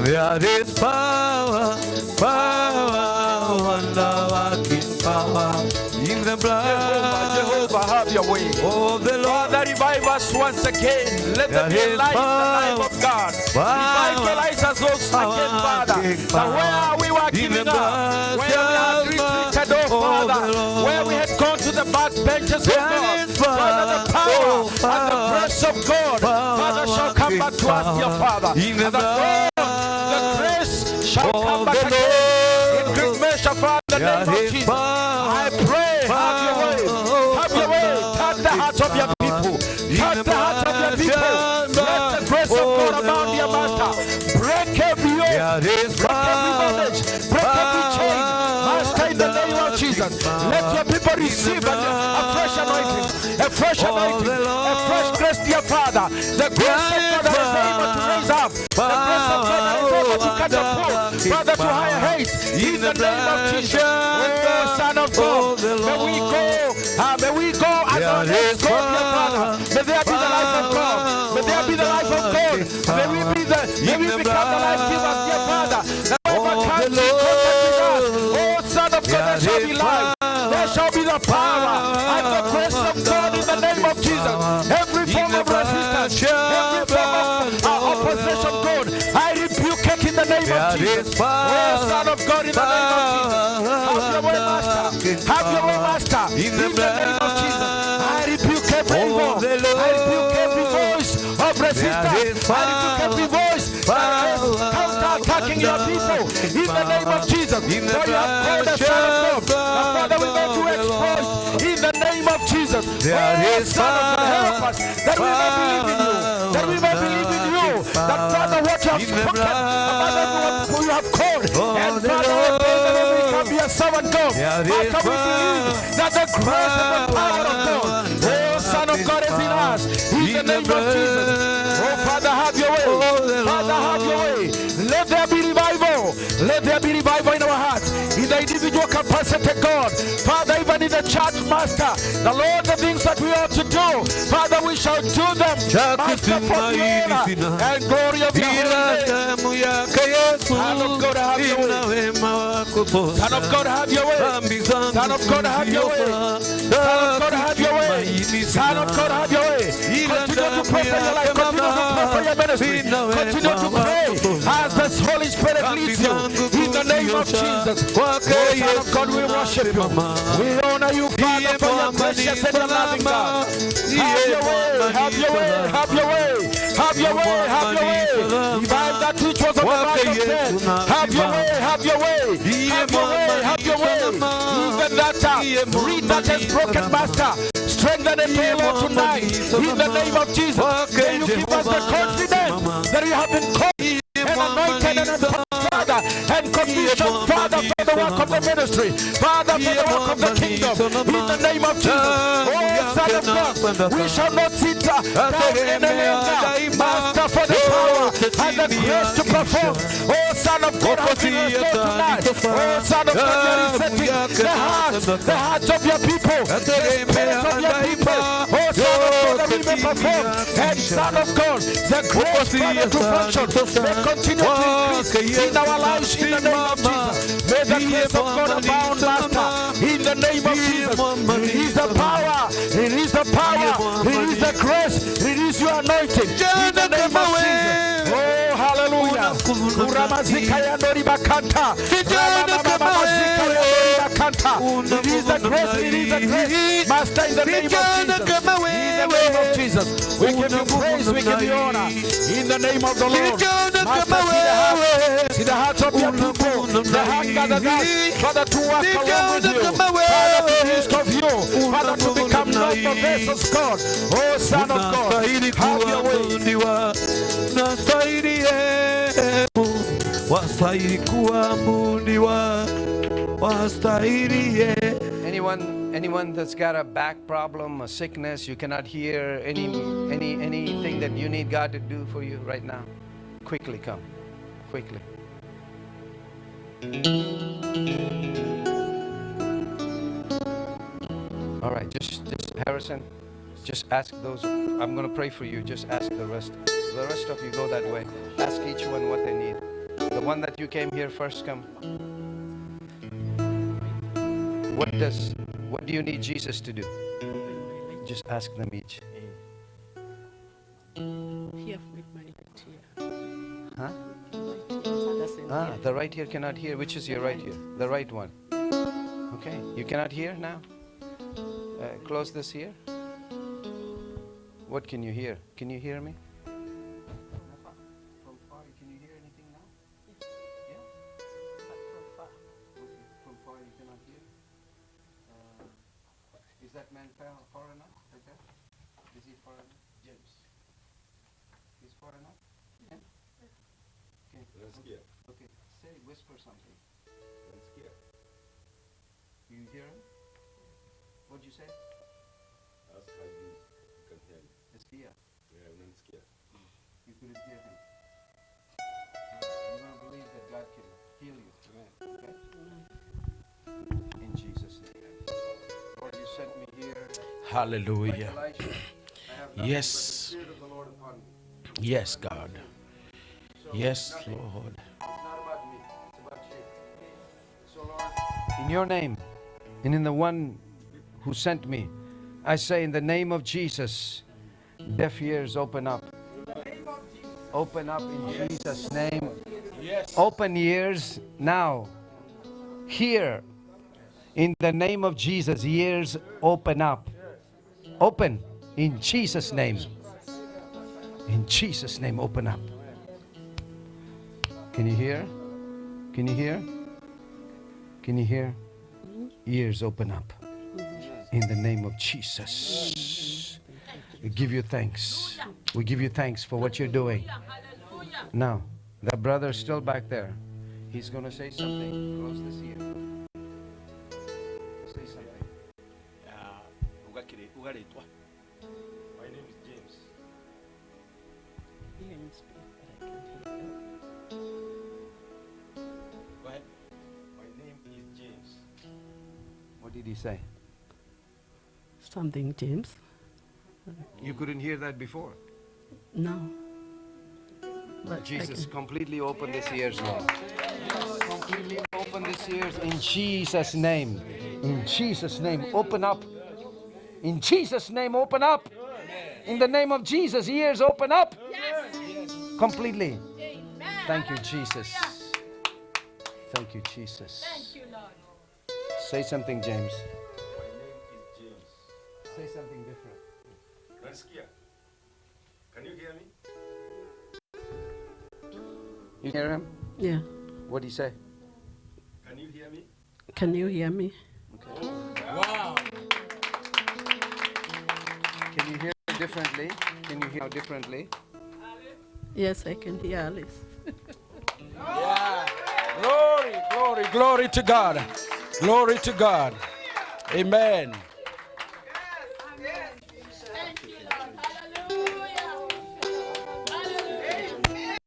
There is power, power, wonder-working power, in the blood Jehovah, have your way. of the Lord. Father, revive us once again. Let there be There a is light in the life power, of God. Revitalize us also again, Father. That where we were giving up, where we had retreated, oh Father, where we had gone to the back benches, oh God, Father, the power and the grace of God, Father, shall come back to us, dear Father. And the grace shall come back again in great measure, Father, in the name of Jesus. I pray, have your way. Have your way. Touch the hearts of your people. Touch the hearts of your people. Let the grace of God abound, dear Master. Break every yoke. Break every bondage. Break every chain. Master, in the name of Jesus. Let your people receive a fresh anointing. A fresh anointing. A fresh grace, dear Father. The grace of God that is able to raise up. The grace of God that is able to catapult. Father, to higher heights. In the name of Jesus. Oh, Son of God. May we go. May we go as our next God, dear Father. May there be the life of God. May there be the life of God. May we become the life givers, dear Father. That whoever comes in contact with us, oh Son of God, there shall be life. There shall be the power and the grace of God in the name of Jesus. Every form of resistance, every form of opposition, God, I rebuke it in the name of Jesus. Oh Son of God, in the name of Jesus. Have your way, Master. Have your way, Master. In the name of Jesus. I rebuke every evil. I rebuke every voice of resistance. I rebuke every voice that is counter-attacking your people. In the name of Jesus. For you have called the Son of God. The Father will not do exploits. In the name of Jesus. Oh, Son of God, help us. That we may believe in you. That we may believe in you. That Father, what you have spoken about everyone who you have called. And Father, we pray that we can be a servant God. How can we believe that the grace and the power of God, oh Son of God, is in us? In the name of Jesus. Oh Father, have your way. Father, have your way. Let there be revival. Let there be revival in our hearts. In the individual capacity, God. Father, even in the church, Master, the Lord, the things that we ought to do, Father, we shall do them. Master, for the honor and glory of your holy name. Son of God, have your way. Son of God, have your way. Son of God, have your way. Son of God, have your way. Son of God, have your way. Continue to pray for your life. Continue to pray for your ministry. Continue to pray release you in the name of Jesus. Oh, Son of God, we worship you. We honor you, Father, for your precious and your loving God. Have your way, have your way, have your way, have your way, have your way. Revive that which was on the right of dead. Have your way, have your way, have your way, have your way. Even that reed that is broken, Master. Strengthen it, O Lord, tonight. In the name of Jesus. May you give us the confidence that you have been called and anointed and empowered, Father, and commissioned, Father, for the work of the ministry, Father, for the work of the kingdom. In the name of Jesus. Oh, Son of God, we shall not sit down any longer, Master, for the power and the grace to perform. Oh, Son of God, has been restored tonight. Oh, Son of God, you are resetting the hearts of your people, the spirits of your people. Oh, Son of God, that we may perform. And Son of God, the grace, Father, to function, may continue to increase in our lives in the name of Jesus. May the grace of God abound, Master, in the name of Jesus. Release the power, release the power, release the grace, release your anointing in the name of Jesus. Oh, hallelujah. Kuramazika ya ndori bakanta. Ramamamamazika ya ndori bakanta. Release the grace, release the grace. Master, in the name of Jesus. In the name of Jesus. We give you praise, we give you honor. In the name of the Lord. Master, see the hearts of your people. The heart gathered us, Father, to walk along with you. Father, to be used of you. Father, to become like the vessels, God. Oh, Son of God, have your way. Anyone that's got a back problem, a sickness, you cannot hear, anything that you need God to do for you right now, quickly come, quickly. All right, just Harrison, just ask those. I'm going to pray for you. Just ask the rest. The rest of you go that way. Ask each one what they need. The one that you came here first, come. What do you need Jesus to do? Just ask them each. Here with my right ear. Huh? Doesn't hear. The right ear cannot hear. Which is your right ear? The right one. Okay, you cannot hear now? Close this ear. What can you hear? Can you hear me? From far, can you hear anything now? Yeah? From far. From far you cannot hear? Is that man far enough? Like that? Is he far enough? James. He's far enough? Yeah? Okay. Okay. Say, whisper something. You hear him? What'd you say? Ask how you can hear me. It's here. Yeah, I'm not scared. You couldn't hear him. You're going to believe that God can heal you. Okay? In Jesus' name. Lord, you sent me here. Hallelujah. Like Elisha. I have nothing Yes. but the Spirit of the Lord upon me. Yes, God. So Yes, nothing. Lord. It's not about me. It's about you. So Lord, in your name, and in the one who sent me, I say in the name of Jesus, deaf ears open up. Open up in Jesus' name. Open ears now. Hear. In the name of Jesus, ears open up. Open in Jesus' name. In Jesus' name, open up. Can you hear? Can you hear? Can you hear? Ears open up. In the name of Jesus. We give you thanks. We give you thanks for what you're doing. Now, that brother's still back there. He's going to say something. Close this ear. Say something. My name is James. Hear him speak, but I can't hear. Go ahead. My name is James. What did he say? Something, James? You couldn't hear that before. No. But Jesus, completely open these ears, Lord. Completely open these ears in Jesus' name. In Jesus' name, open up. In Jesus' name, open up. In the name of Jesus, ears open up. Completely. Thank you, Jesus. Thank you, Jesus. Thank you, Lord. Say something, James. My name is James. Say something different. Nasikia? Can you hear me? You hear him? Yeah. What did he say? Can you hear me? Can you hear me? Okay. Wow. Can you hear differently? Can you hear differently? Yes, I can hear Alice. Yeah. Glory, glory, glory to God. Glory to God. Amen. Thank you, Lord. Hallelujah. Hallelujah.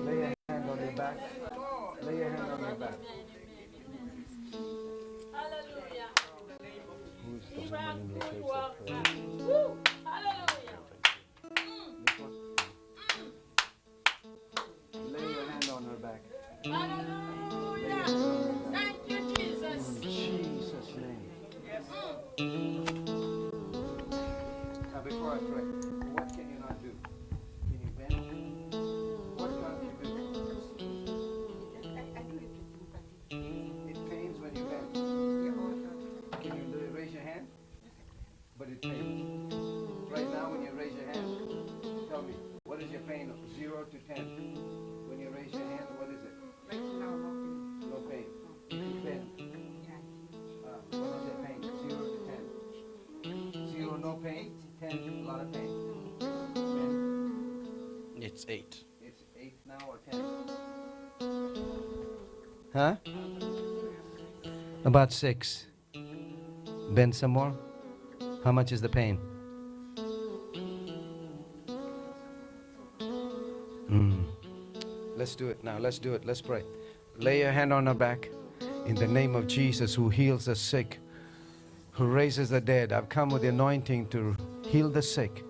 Lay your hand on your back. Lay your hand on your back. Hallelujah. Who's the woman in the church that prayed? Woo. Hallelujah. This one? Lay your hand on her back. Hallelujah. Thank you, Jesus. In Jesus' name. Now before I pray, what can you not do? Can you bend? What can't you do? It pains when you bend. Can you do it? Raise your hand? But it pains. Right now when you raise your hand, tell me, what is your pain? 0 to 10. When you raise your hand, what is it? No pain. If you bend, what is your pain? 0 to 10. 0, no pain. 10, a lot of pain. Bend. It's 8. It's 8 now or 10? Huh? About 6. Bend some more. How much is the pain? Let's do it now. Let's do it. Let's pray. Lay your hand on her back. In the name of Jesus, who heals the sick, who raises the dead. I've come with the anointing to heal the sick,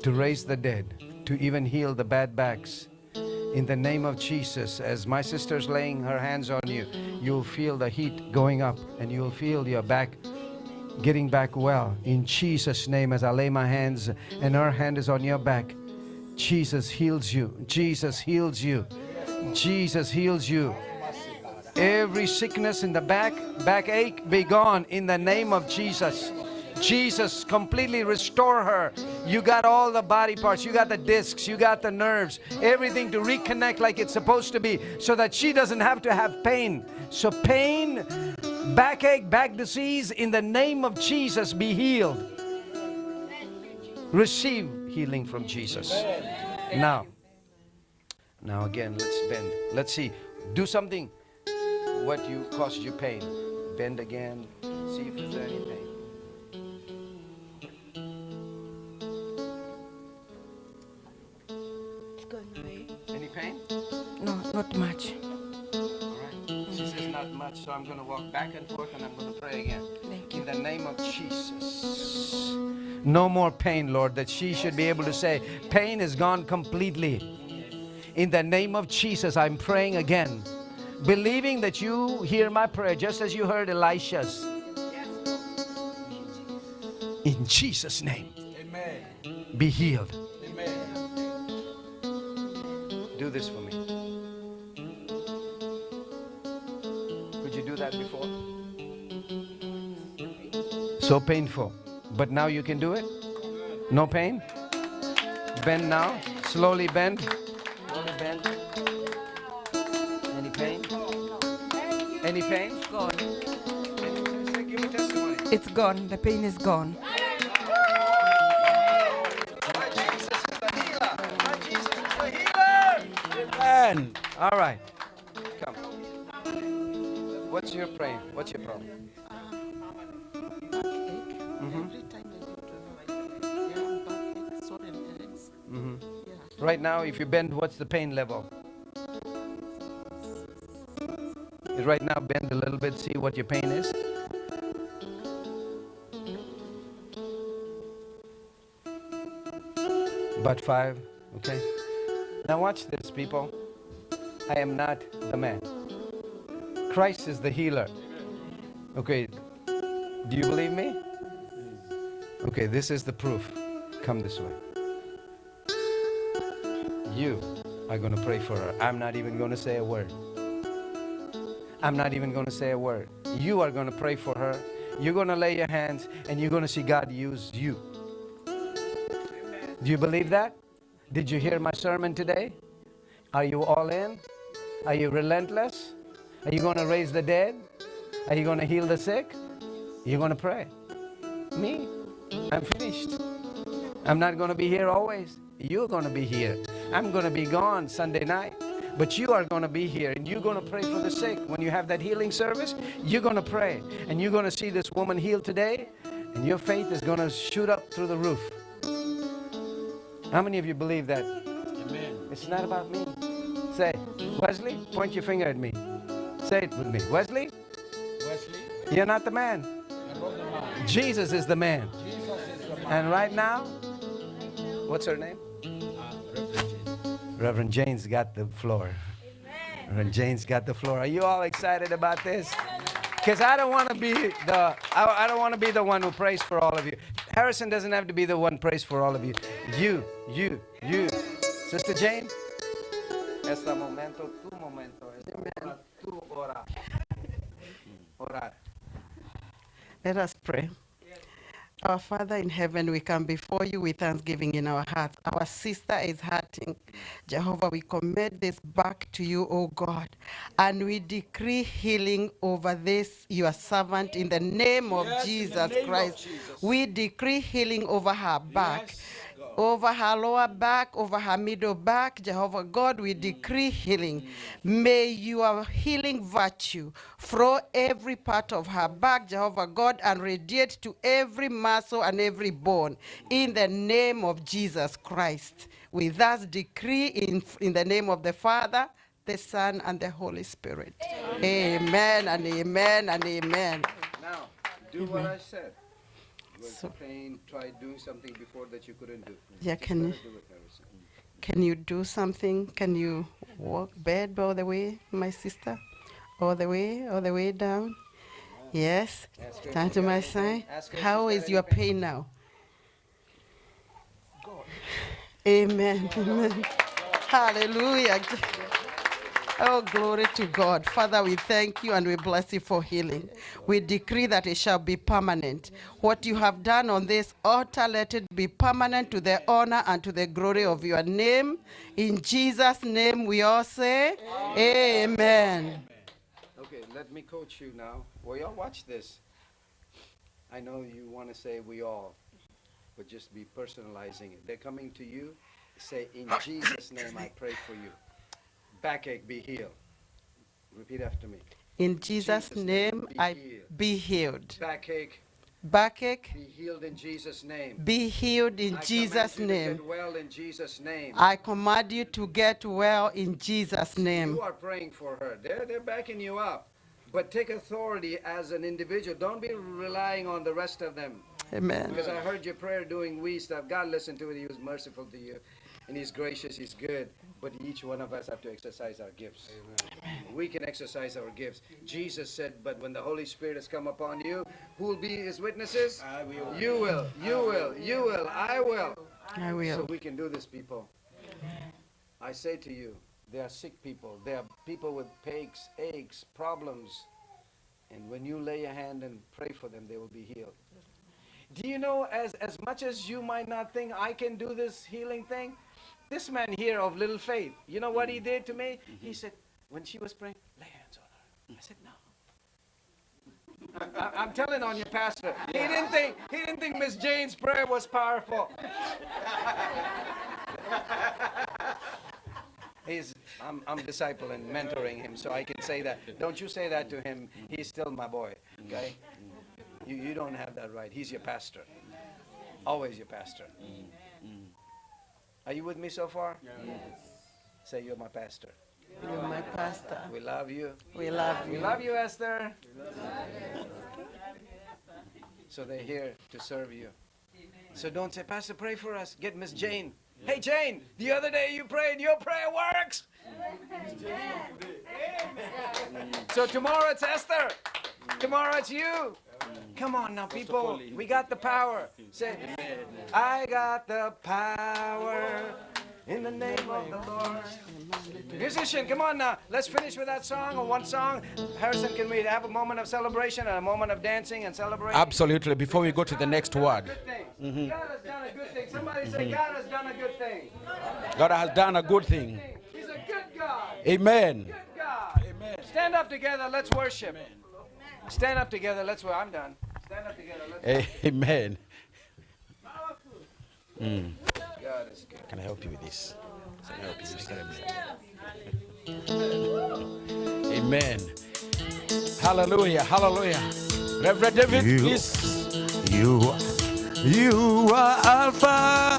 to raise the dead, to even heal the bad backs. In the name of Jesus, as my sister's laying her hands on you, you'll feel the heat going up and you'll feel your back getting back well. In Jesus' name, as I lay my hands and her hand is on your back, Jesus heals you. Jesus heals you. Jesus heals you. Every sickness in the backache, be gone in the name of Jesus. Jesus, completely restore her. You got all the body parts. You got the discs. You got the nerves. Everything to reconnect like it's supposed to be so that she doesn't have to have pain. So pain, backache, back disease, in the name of Jesus, be healed. Receive healing from Jesus. Now again, let's bend. Let's see. Do something what you caused you pain. Bend again. See if there's any pain. It's going away. Any pain? No, not much. All right. She says not much, so I'm going to walk back and forth and I'm going to pray again. Thank In the name of Jesus. No more pain, Lord, that she should be able to say, pain is gone completely. In the name of Jesus, I'm praying again, believing that you hear my prayer just as you heard Elisha's. In Jesus' name. Amen. Be healed. Amen. Do this for me. Could you do that before? So painful. But now you can do it? No pain? Bend now. Slowly bend. Slowly bend. Any pain? Any pain? It's gone. Give me testimony. It's gone. The pain is gone. My Jesus is the healer. My Jesus is the healer. Amen. All right. Come. What's your pain? What's your problem? Every time I go to backache, swollen legs. Yeah. Right now, if you bend, what's the pain level? Right now, bend a little bit, see what your pain is. About 5, okay? Now watch this, people. I am not the man. Christ is the healer. Okay, do you believe me? Okay, this is the proof. Come this way. You are going to pray for her. I'm not even going to say a word. I'm not even going to say a word. You are going to pray for her. You're going to lay your hands and you're going to see God use you. Do you believe that? Did you hear my sermon today? Are you all in? Are you relentless? Are you going to raise the dead? Are you going to heal the sick? You're going to pray. Me? I'm finished. I'm not going to be here always. You're going to be here. I'm going to be gone Sunday night. But you are going to be here and you're going to pray for the sick. When you have that healing service, you're going to pray. And you're going to see this woman healed today. And your faith is going to shoot up through the roof. How many of you believe that? Amen. It's not about me. Say, Wesley, point your finger at me. Say it with me. Wesley, Wesley, you're not the man. I'm not the man. Jesus is the man. Jesus is the man. And right now, what's her name? Reverend Jane's got the floor. Reverend Jane's got the floor. Are you all excited about this? Because I don't want to be I don't want to be the one who prays for all of you. Harrison doesn't have to be the one who prays for all of you. You. Sister Jane? Este momento, tu momento. Es hora, tu hora. Orar. Let us pray. Our Father in heaven, we come before you with thanksgiving in our hearts. Our sister is hurting. Jehovah, we commit this back to you, O God, and we decree healing over this, your servant, in the name of Yes, in the Jesus name of Christ. Jesus. We decree healing over her back. Yes, God. Over her lower back, over her middle back, Jehovah God, we decree healing. May your healing virtue flow every part of her back, Jehovah God, and radiate to every muscle and every bone. In the name of Jesus Christ, we thus decree in the name of the Father, the Son, and the Holy Spirit. Amen and amen and amen. Now, do what I said. You So- were pain, try doing something before that you couldn't do. Yeah, Just can let you- her do it, Harrison. Can you do something? Can you walk bed all the way, my sister? All the way down? Yes. Ask her if Turn she's to got my any side. pain. Ask her if How she's is got your any pain. pain now? Amen. Amen. Hallelujah. Oh, glory to God. Father, we thank you and we bless you for healing. We decree that it shall be permanent. What you have done on this altar, let it be permanent to the honor and to the glory of your name. In Jesus' name we all say, Amen. Okay, let me coach you now. Well, y'all watch this. I know you want to say we all, but just be personalizing it. They're coming to you. Say, in Jesus' name, I pray for you. Backache, be healed. Repeat after me. In Jesus' Jesus' name, name, be I healed. be healed. Backache, Backache, be healed in Jesus' name. be healed in I Jesus' command you to name. get well in Jesus' name. I command you to get well in Jesus' name. You are praying for her. They're backing you up. But take authority as an individual. Don't be relying on the rest of them. Amen. Because I heard your prayer doing we stuff. God listened to it. He was merciful to you. And He's gracious. He's good. But each one of us have to exercise our gifts. We can exercise our gifts. Jesus said, but when the Holy Spirit has come upon you, who will be His witnesses? I will. You will. You will. You will. I will. I So will. we can do this, people. I say to you, there are sick people. There are people with aches, problems. And when you lay your hand and pray for them, they will be healed. Do you know, as much as you might not think I can do this healing thing, this man here of little faith, you know what he did to me? He said, when she was praying, lay hands on her. I said, no. I'm telling on your pastor. He didn't think Miss Jane's prayer was powerful. I'm discipling, mentoring him, so I can say that. Don't you say that to him. He's still my boy. Okay? You don't have that right. He's your pastor. Always your pastor. Are you with me so far? Yes. Say, you're my pastor. You're my pastor. We love you. We love We you. love you, Esther. So they're here to serve you. So don't say, Pastor, pray for us. Get Miss Jane. Hey, Jane, the other day you prayed. Your prayer works. So tomorrow it's Esther. Tomorrow it's you. Come on now, people. We got the power. Say, I got the power In the name of the Lord. Musician, come on now. Let's finish with that song or one song. Harrison, can we have a moment of celebration and a moment of dancing and celebration? Absolutely. Before we go to the next word. God has done a good thing. Somebody say, God has done a good thing. God has done a good thing. He's a good God. Amen. Good God. Amen. Stand up together. Let's worship. Stand up together. Let's worship. I'm done. Stand up together. Let's Amen. God is good. Can I help you with this? Can I help you with this? Amen. Hallelujah. Hallelujah. Reverend David, please. You are Alpha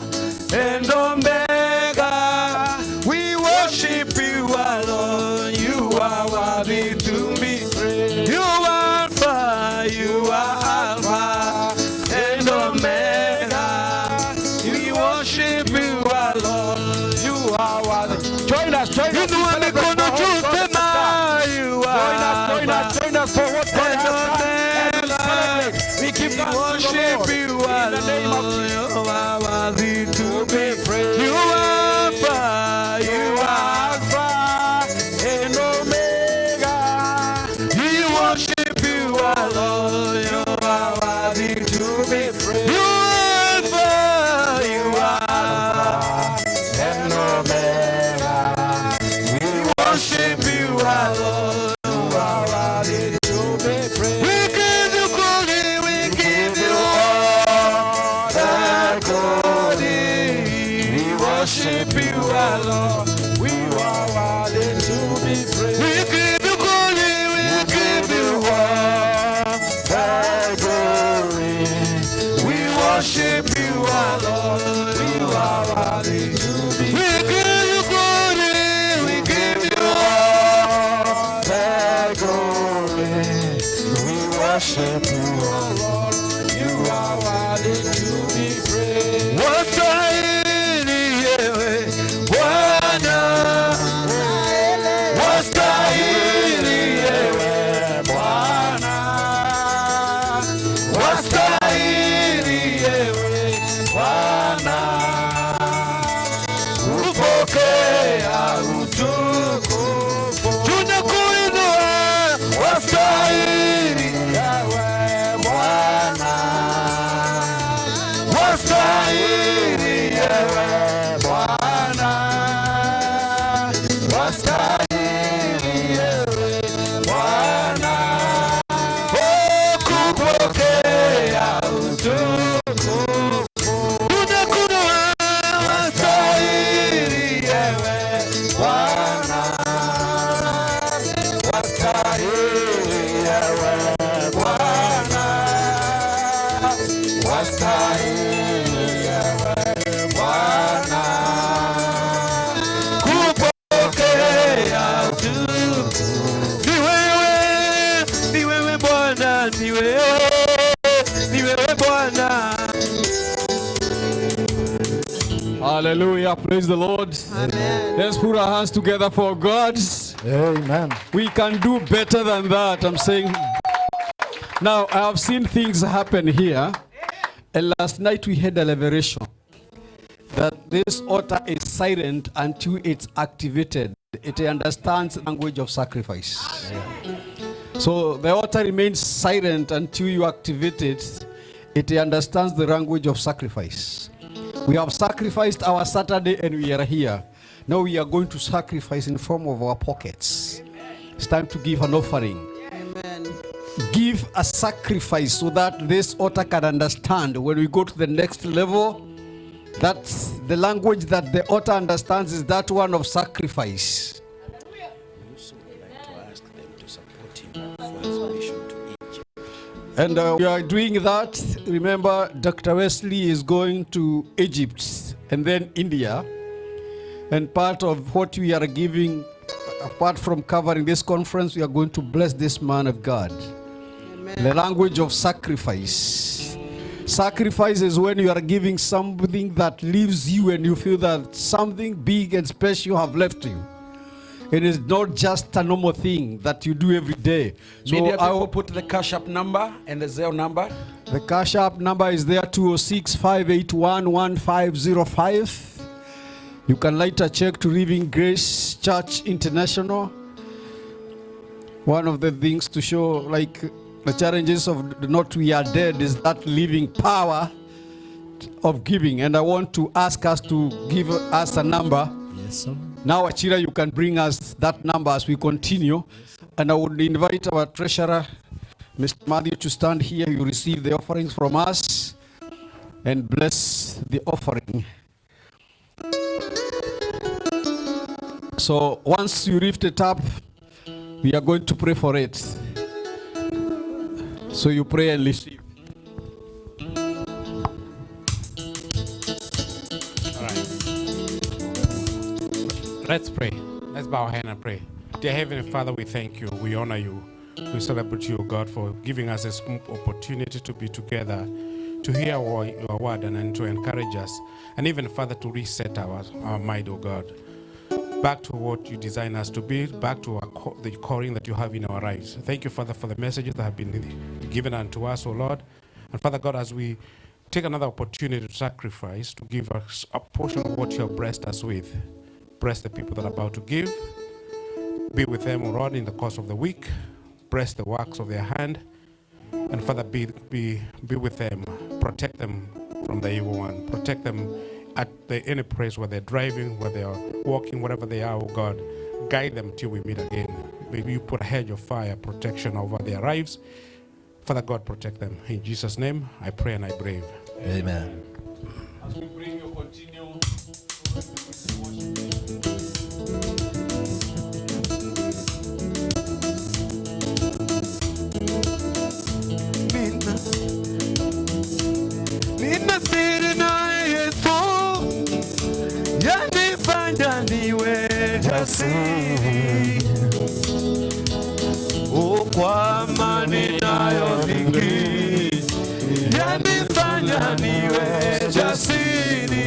and Omega. We worship you alone. You are worthy to be praised. You are Alpha. You are Alpha and Omega. We worship you alone. You are worthy. Join us. Join us. Join Join us for what God has done. And we celebrate. We give thanks to the Lord. In the name of Jesus. You are worthy to be praised. You are Alpha, you are Alpha and Omega. We worship you alone. You are worthy to be praised. You are Alpha, you are Alpha and Omega. We worship you alone. You are worthy to be praised. We give you glory, we give you all the glory. We worship you alone. We are worthy to be praised. We give you glory, we give you all the glory. We worship you alone. We are worthy to be praised. We give you glory, we give you all the glory. We worship you alone. You are worthy to be praised. Wastahili yewe Bwana, wastahili yewe Bwana, wastahili yewe Bwana, upokea utukufu. Tunakuinua, wastahili yewe Bwana, wastahili yewe Bwana, wastahili yewe Bwana, kupokea utukufu. Tunakuinua, wastahili yewe Bwana, wastahili yewe Bwana, wastahili yewe Bwana, kupokea utukufu. Ni wewe Bwana, ni wewe Bwana. Hallelujah. Praise the Lord. Amen. Let's put our hands together for God. Amen. We can do better than that. I'm saying. Now, I have seen things happen here. And last night we had a liberation that this altar is silent until it's activated. It understands the language of sacrifice. So the altar remains silent until you activate it. It understands the language of sacrifice. We have sacrificed our Saturday and we are here. Now we are going to sacrifice in form of our pockets. It's time to give an offering. Amen. Give a sacrifice so that this altar can understand when we go to the next level. That's the language that the altar understands, is that one of sacrifice. And we are doing that. Remember, Dr. Wesley is going to Egypt and then India. And part of what we are giving, apart from covering this conference, we are going to bless this man of God. Amen. The language of sacrifice. Sacrifice is when you are giving something that leaves you and you feel that something big and special have left you. It is not just a normal thing that you do every day. So Media I people will put the cash app number and the Zelle number. The cash app number is there, 206-581-1505. You can write a check to Living Grace Church International. One of the things to show, like the challenges of not we are dead, is that living power of giving. And I want to ask us to give us a number. Yes, sir. Now, Achira, you can bring us that number as we continue. And I would invite our treasurer, Mr. Matthew, to stand here. You receive the offerings from us and bless the offering. So once you lift it up, we are going to pray for it. So you pray and receive. All right. Let's pray. Let's bow our head and pray. Dear Heavenly Father, we thank you. We honor you. We celebrate you, God, for giving us this opportunity to be together, to hear your word and to encourage us. And even, Father, to reset our mind, oh God, back to what you design us to be, back to the calling that you have in our lives. Thank you, Father, for the messages that have been given unto us, oh Lord. And Father God, as we take another opportunity to sacrifice, to give us a portion of what you have blessed us with, bless the people that are about to give. Be with them, O Lord, in the course of the week. Bless the works of their hand. And Father, be with them. Protect them from the evil one. Protect them at any place where they're driving, where they are walking, wherever they are, oh God. Guide them till we meet again. Maybe you put a hedge of fire, protection over their lives. Father God, protect them. In Jesus' name, I pray and I believe. Amen. As we bring you continue. Nina siri na Yesu, yanifanya niwe jasiri. Kwa amani nayo vingi, yanifanya niwe jasiri.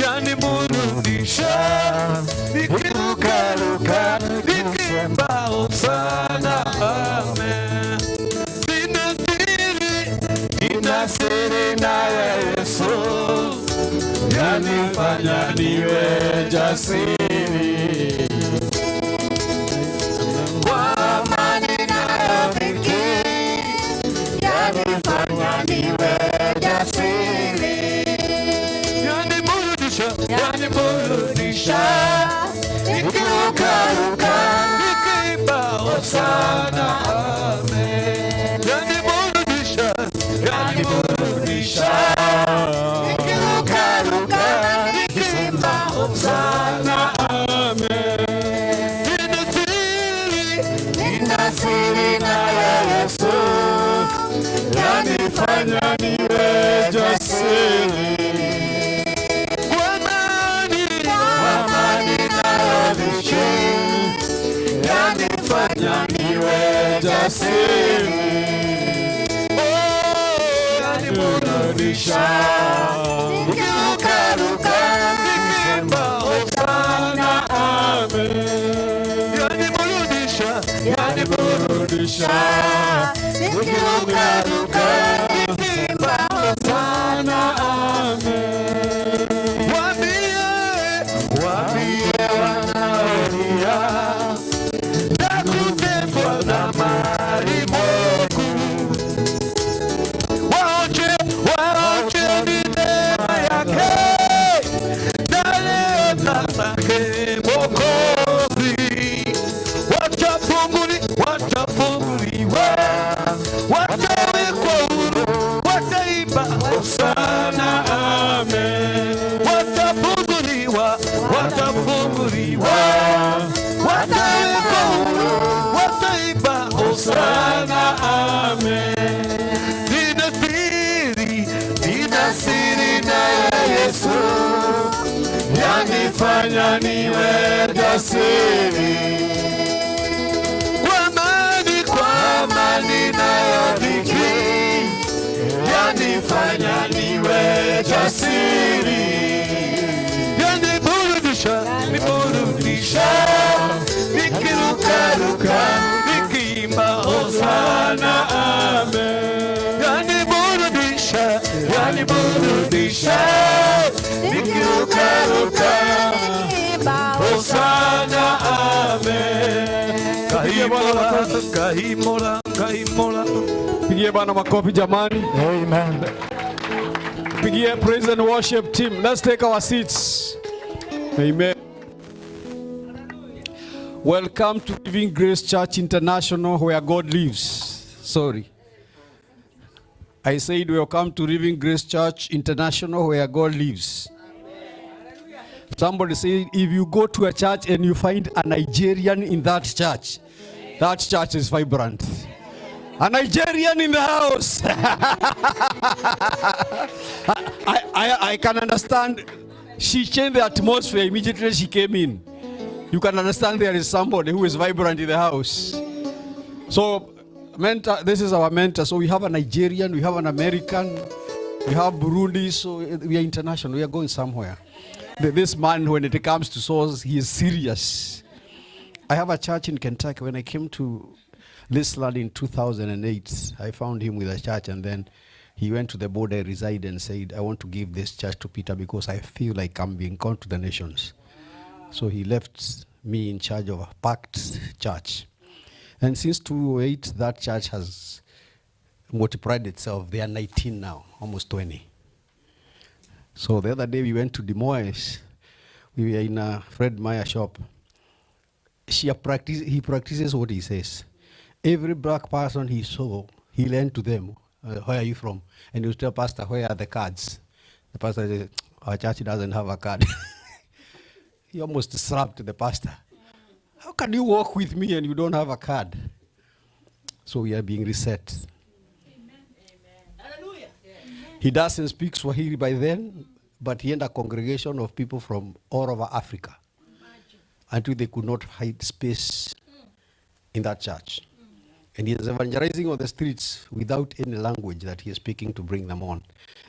Yaniburudisha, nikirukaruka, nikimba hosana, amen. Ninasiri na Yesu, yanifanya niwe jasiri. Kwa amani nayo vingi, yanifanya niwe jasiri. Yaniburudisha, nikirukaruka, nikimba hosana, amen. Yaniburudisha, nikirukaruka, nikimba hosana, amen. Ninasiri na Yesu, yanifanya niwe jasiri. Kwa amani nayo vingi, yanifanya niwe jasiri. Yaniburudisha, nikirukaruka, nikimba hosana, amen. Yaniburudisha, nikirukaruka, nikimba hosana, amen. Waambie wanaolia na kuteswa na malimwengu, waonje ni neema yake, na neema zake Mwokozi. Watafunguliwa, watawekwa huru, wataimba hosana, amen. Watafunguliwa, watawekwa huru, wataimba hosana, amen. Ninasiri na Yesu, yanifanya niwe jasiri. Kwa amani nayo vingi, yanifanya niwe jasiri. Yaniburudisha, nikirukaruka, nikimba hosana, amen. Yaniburudisha, kaniburudisha, nikirukaruka, Hosana, amen. Kahimola, kahimola, kahimola. Pigie Bwana makofi jamani. Amen. Pigie praise and worship team. Let's take our seats. Amen. Welcome to Living Grace Church International, where God lives. Sorry. I said welcome to Living Grace Church International, where God lives. Somebody said, if you go to a church and you find a Nigerian in that church is vibrant. A Nigerian in the house. I can understand. She changed the atmosphere immediately she came in. You can understand there is somebody who is vibrant in the house. So, mentor, this is our mentor. So we have a Nigerian, we have an American, we have Burundi. So we are international. We are going somewhere. This man, when it comes to souls, he is serious. I have a church in Kentucky. When I came to this land in 2008, I found him with a church, and then he went to the border I reside and said, I want to give this church to Peter because I feel like I'm being called to the nations. So he left me in charge of a packed church. And since 2008, that church has multiplied itself. They are 19 now, almost 20. So the other day we went to Des Moines. We were in a Fred Meyer shop. He practices what he says. Every black person he saw, he learned to them, where are you from? And he would tell pastor, where are the cards? The pastor said, our church doesn't have a card. He almost slapped the pastor. How can you walk with me and you don't have a card? So we are being reset. Hallelujah. He doesn't speak Swahili by then, but he had a congregation of people from all over Africa until they could not find space in that church. And he is evangelizing on the streets without any language that he is speaking to bring them on.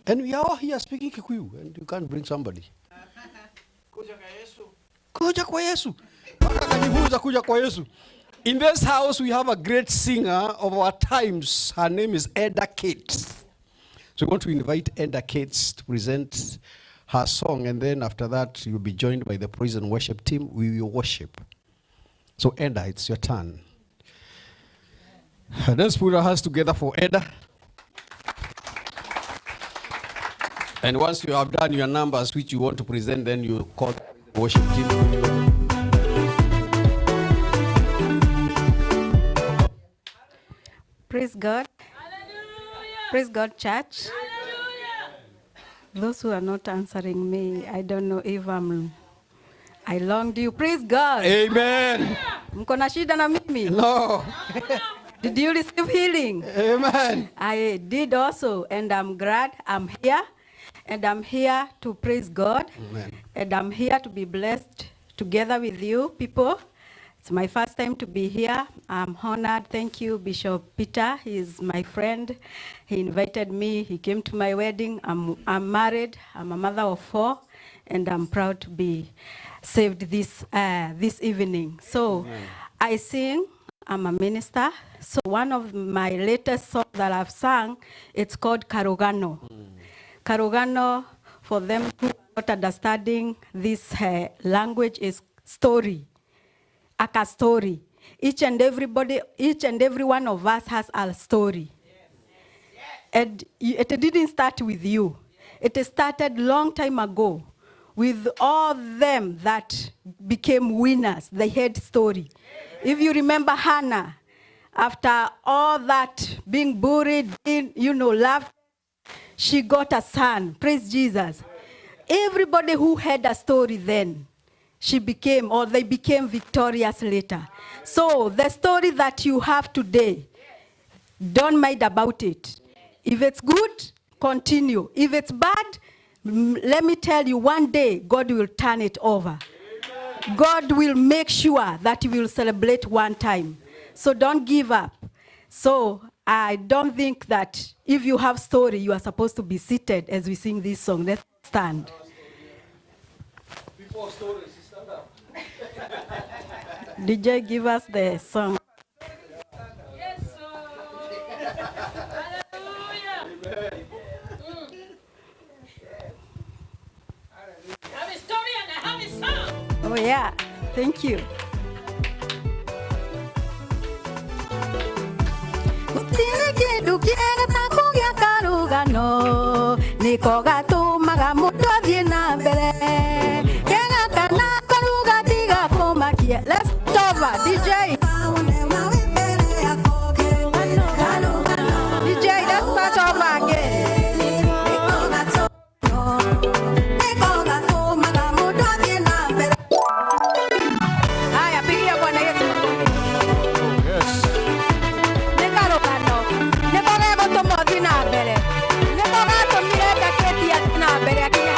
And we are all here speaking Kikuyu, and you can't bring somebody. Kuja kwa Yesu. Kuja kwa Yesu. In this house, we have a great singer of our times. Her name is Eda Kate. So we want to invite Eda Kate to present her song, and then after that, you'll be joined by the praise and worship team. We will worship. So Eda, it's your turn. Let's put our hands together for Eda. And once you have done your numbers which you want to present, then you call the worship team. Praise God. Hallelujah. Praise God, church. Hallelujah. Those who are not answering me, I don't know if I longed you. Praise God. Amen. Mko na shida na mimi? No. Did you receive healing? Amen. I did also, and I'm glad I'm here. And I'm here to praise God. Amen. And I'm here to be blessed together with you people. It's my first time to be here. I'm honored. Thank you, Bishop Peter. He's my friend. He invited me. He came to my wedding. I'm married. I'm a mother of 4, and I'm proud to be saved this evening. So I sing. I'm a minister. So one of my latest songs that I've sung, it's called Karogano. Karogano, for them who are not understanding this language, is story. Aka story. Each and every one of us has a story. And it didn't start with you. It started long time ago with all them that became winners. They had story. If you remember Hannah, after all that being buried, loved, she got a son. Praise Jesus. Everybody who had a story then, they became victorious later. So the story that you have today, don't mind about it. If it's good, continue. If it's bad, let me tell you, one day God will turn it over. God will make sure that you will celebrate one time. So don't give up. So I don't think that if you have story, you are supposed to be seated as we sing this song. Let's stand. Before stories, stand up. DJ, give us the song. Yes, sir. Hallelujah. Yeah, thank you. Niko gatumaga mundu athie na mbere kega kana koruga tiga kumakia. Let's over DJ. DJ, let's start over again. Haya, pigia Bwana Yesu. Yes. Niko gego tumothi na mbere. Niko gatumire ngaketia na mbere akinya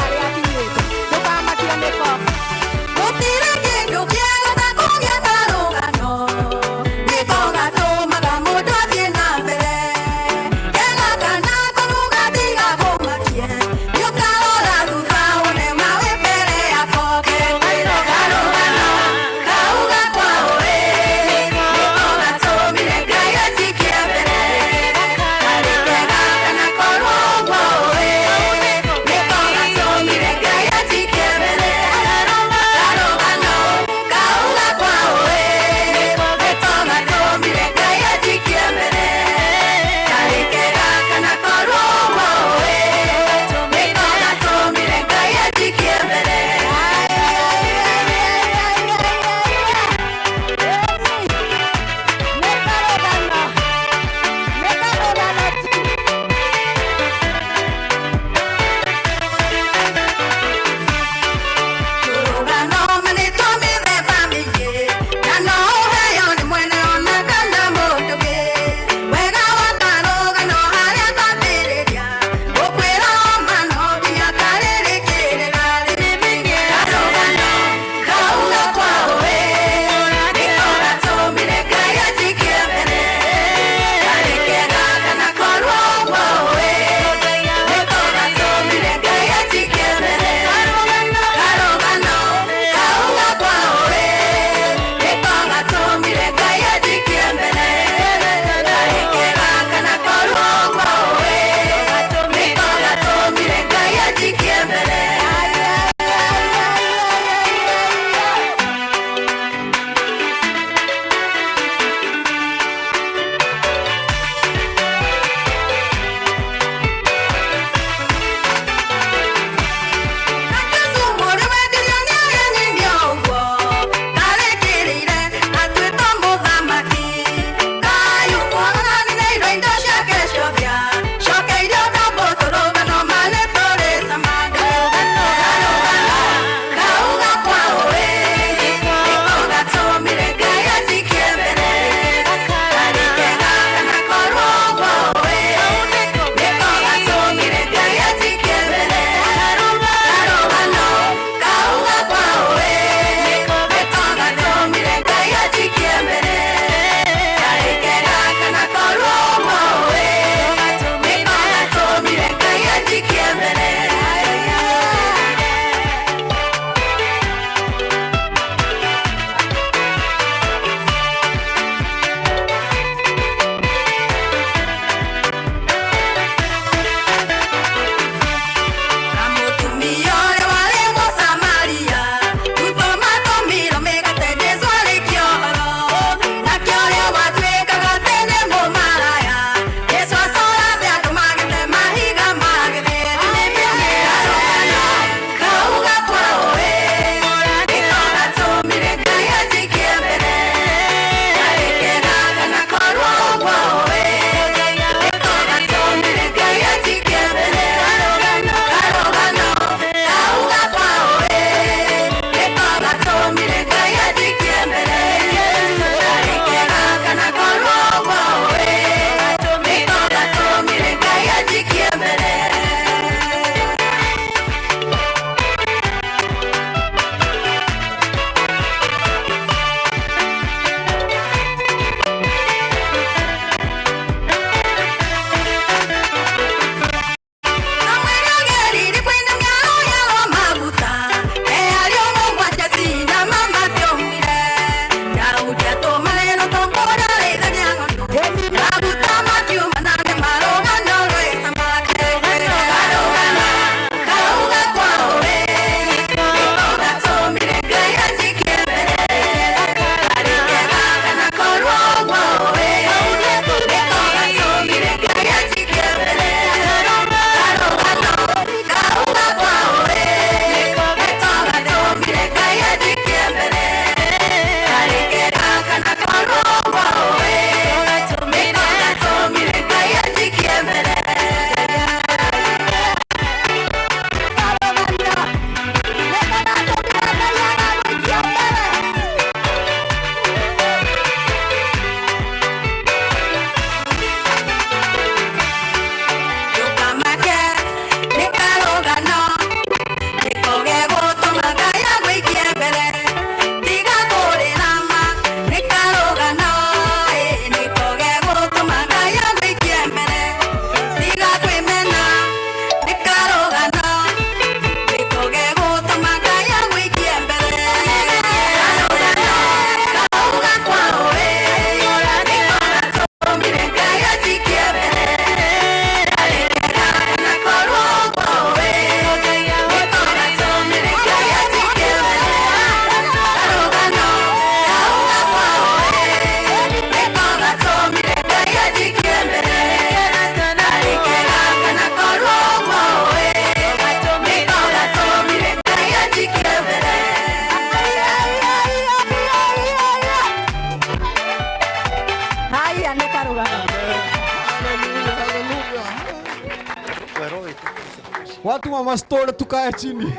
Watu wa mastore tukae chini.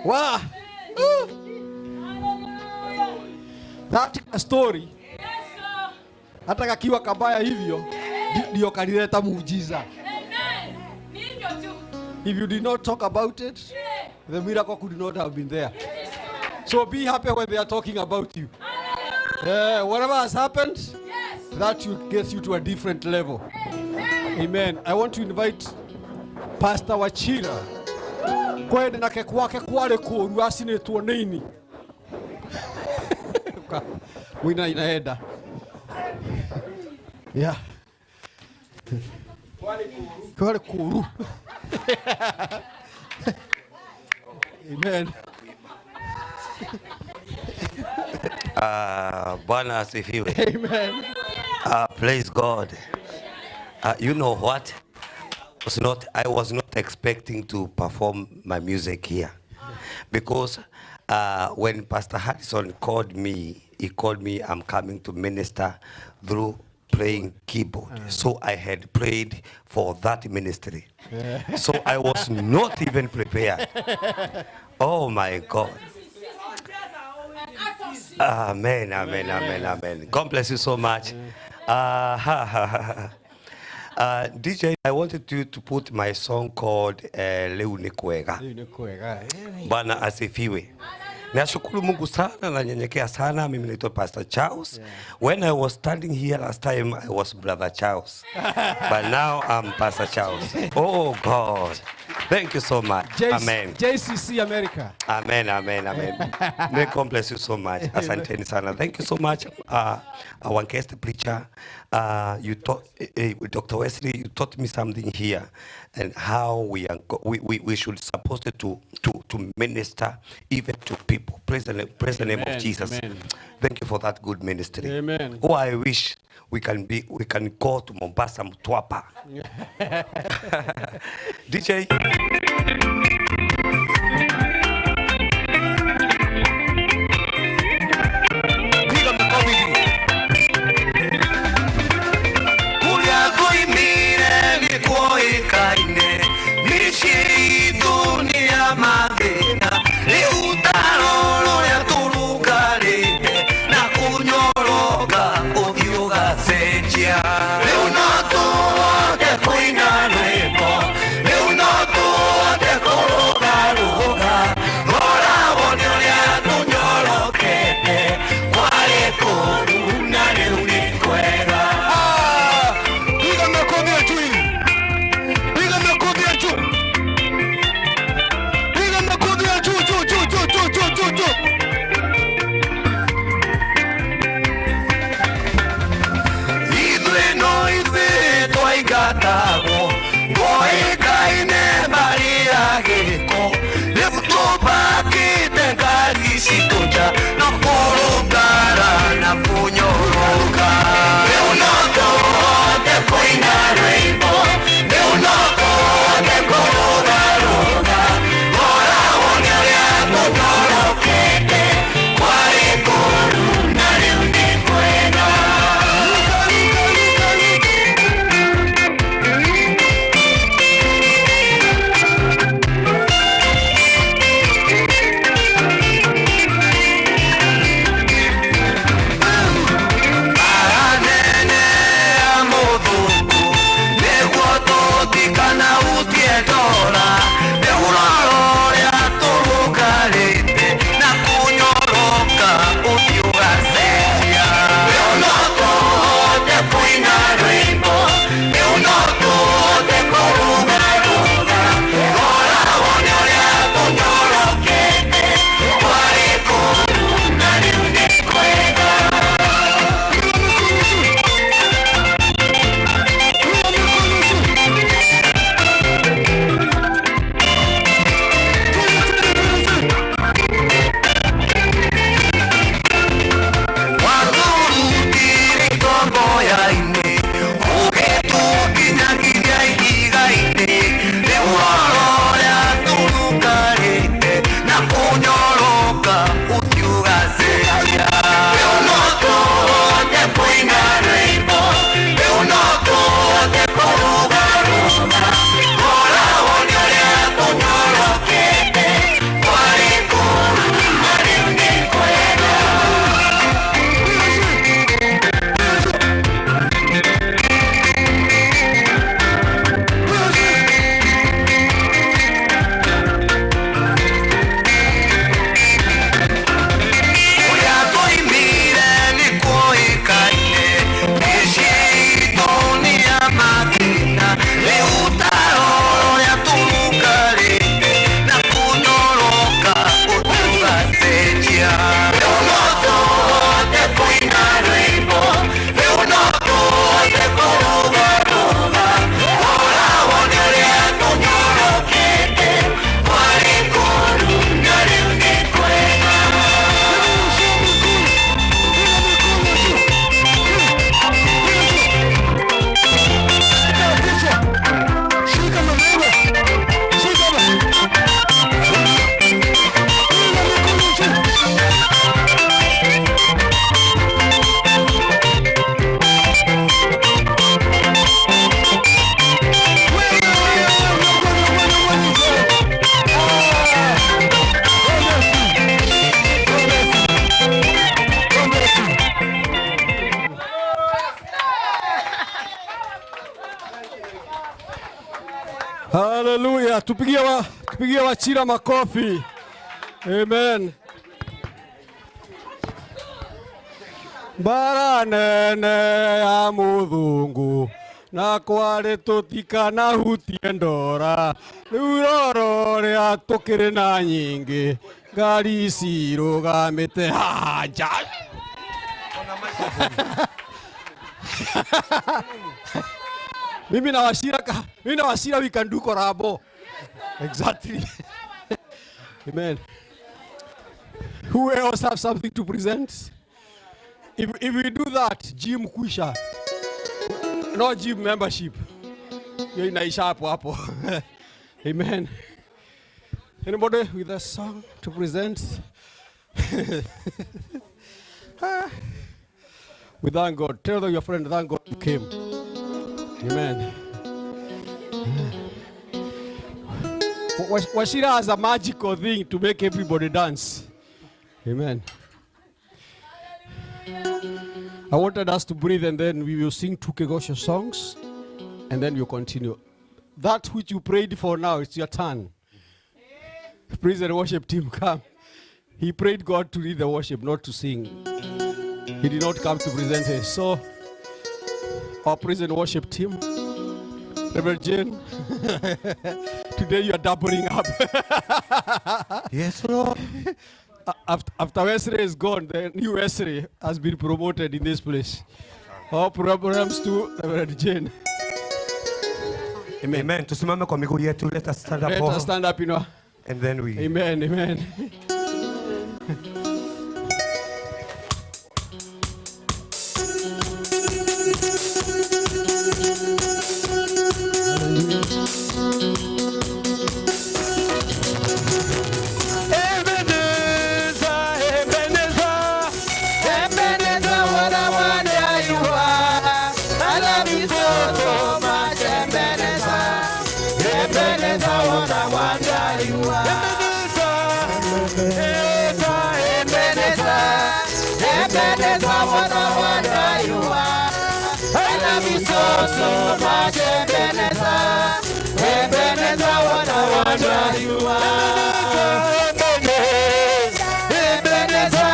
Wow. That story. Hata kakiwa kabaya hivyo ndio kalileta muujiza. If you did not talk about it, the miracle could not have been there. So be happy when they are talking about you. Whatever has happened, that gets you to a different level. Amen. I want to invite Pastor Wachira. Kwende na kwake kwale kuru asinetwo nini. Mwina inaenda. Yeah. Kwale kuru. Amen. Bwana asifiwe. Amen. Praise God. You know what? I was not expecting to perform my music here, because when Pastor Harrison called me, he called me, I'm coming to minister through playing keyboard. So I had prayed for that ministry. So I was not even prepared. Oh my God. Amen, amen, amen, amen. God bless you so much. DJ, I wanted you to put my song called Leunikwega. Bwana asifiwe. Nashukuru Mungu sana na nyenyekea sana. Mimi naitwa Pastor Charles. When I was standing here last time, I was Brother Charles. But now I'm Pastor Charles. Oh God. Thank you so much. Amen. JCC America. Amen, amen, amen. May God bless you so much. Asanteni sana. Thank you so much. Our guest preacher, you taught, Dr. Wesley, you taught me something here, and how we should supposed to minister even to people. Praise the name of Jesus. Amen. Thank you for that good ministry. Amen. Oh, I wish we can go to Mombasa, Mtwapa. DJ. Hallelujah. Tupigie Wachira makofi. Amen. Bara nene ya muthungu na kwari tutikana hutie ndora riu roro ria tukiri na nyingi ngari ici rugamite hanja. Mimi na Washira we can do korabo. Exactly. Amen. Who else have something to present? If we do that, gym kwisha. No gym membership. Yo inaisha hapo hapo. Amen. Anybody with a song to present? We thank God. Tell your friend, thank God you came. Amen. Washira has a magical thing to make everybody dance. Amen. I wanted us to breathe and then we will sing two Kegosha songs and then we'll continue. That which you prayed for now, it's your turn. Praise and worship team, come. He prayed God to lead the worship, not to sing. He did not come to present it. So, our praise and worship team, Reverend Jane, today you are doubling up. Yes, Lord. After Wesley is gone, the new Wesley has been promoted in this place. All programs to Reverend Jane. Amen. Amen. Tusimame kwa miguu yetu. Let us stand up. Let us stand up, and then we. Amen. Amen. So much Ebenezer, Ebenezer, what a wonder you are.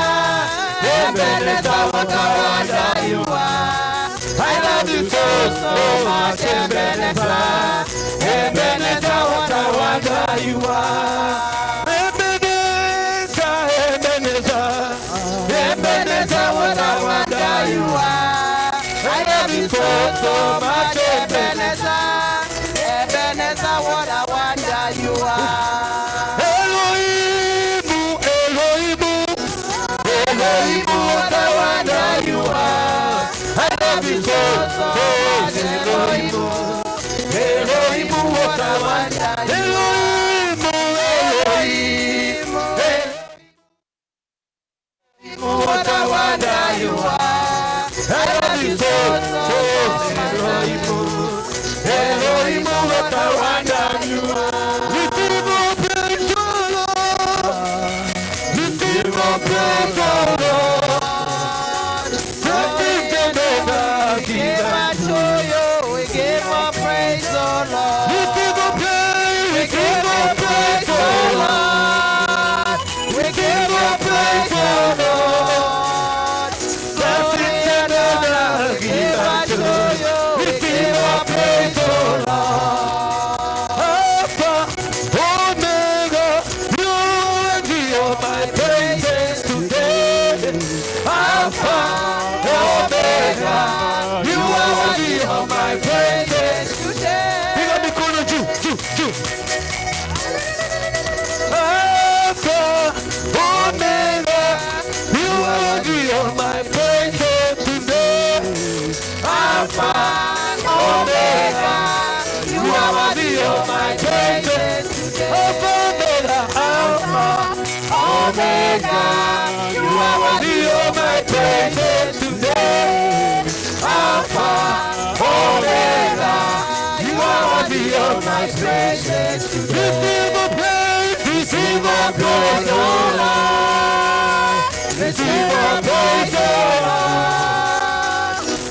Ebenezer, Ebenezer, what a wonder you are. I love you so much, Ebenezer, Ebenezer, what a wonder you are. Ebenezer, Ebenezer, Ebenezer, what a wonder you are. I love you so much, Ebenezer, Ebenezer, what a wonder you are. Elohim, Elohim, Elohim, what a wonder you are. I love you so much, Elohim, Elohim, what a wonder you are. Elohim, Elohim, what a wonder you are. I love you so Elohim, Elohim, what a wonder you are. Receive our praise, O Lord. Receive our praise, O Lord. Nothing can ever give us to you. We give our praise, O Lord. We give our praise, we give our praise, O Lord. We give our praise, O Lord. Omega, you are worthy of my praises today. Alpha, Omega, you are worthy of my praises today. Receive our praise, O Lord. Receive our praise, O Lord.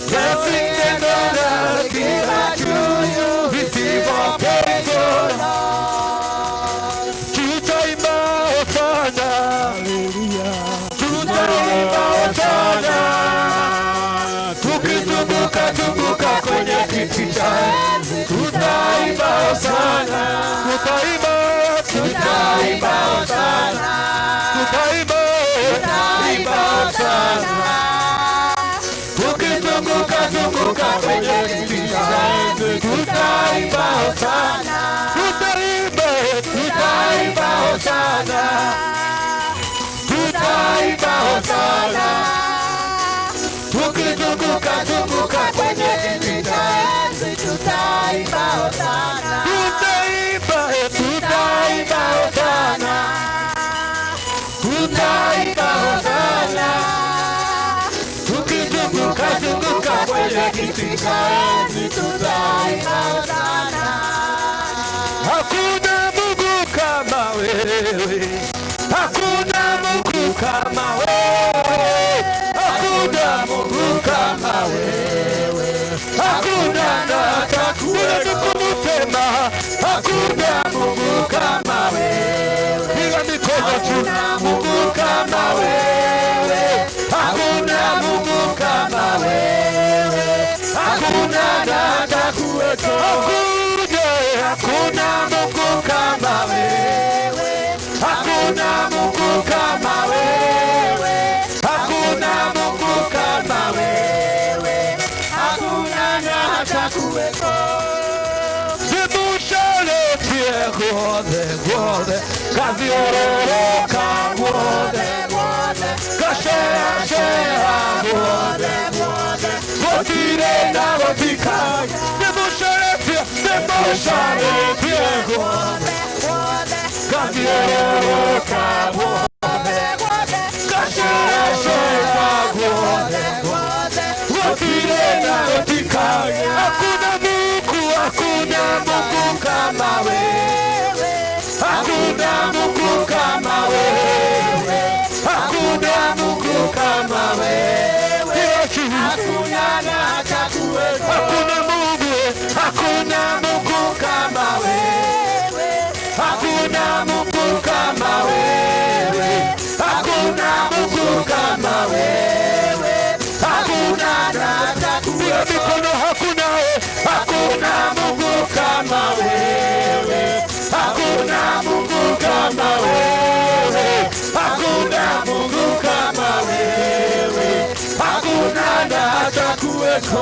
Blessings and honor give unto you. Receive our praise, O Lord. Hosana. Tukizunguka zunguka kwenye kiti cha enzi tutaimba Hosana. Tutaimba Hosana. Tutaimba Hosana. Tukizunguka zunguka kwenye kiti cha enzi tutaimba Hosana. Hakuna Mungu kama wewe. Hakuna Mungu kama wewe. Hakuna Mungu kama wewe. Hakuna natakuweza kumutema. Hakuna Mungu kama wewe. Piga mikono juu. Mungu kama wewe. Hakuna Mungu kama wewe. Hakuna natakuweza. Hakuna Mungu kama wewe. Hakuna Mungu kama wewe. Hakuna Mungu kama wewe. Hakuna na hata kuweko. Zibushale tie gode gode. Kazi ororoka gode gode. Kashea shea gode gode. Gotire na gotika. Zibushale tie gode gode. Kazi ororoka gode gode. Kashea shea gode gode. Gotire na gotika. Hakuna Mungu kama wewe. Hakuna Mungu kama wewe. Hakuna Mungu kama wewe. Hakuna na hata kuweko. Hakuna Mungu kama wewe. Hakuna Mungu kama wewe. Hakuna Mungu kama wewe. Hakuna na hata kuweko. Hakuna Mungu kama wewe. Hakuna Mungu kama wewe. Hakuna Mungu kama wewe. Hakuna na hata kuweko.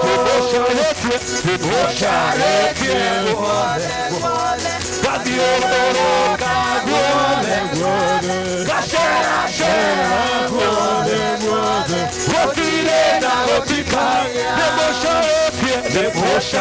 Ushareke gode gode. Kazi ororoka gode gode. Kashera shera gode gode. Gotire na gotika. Debosha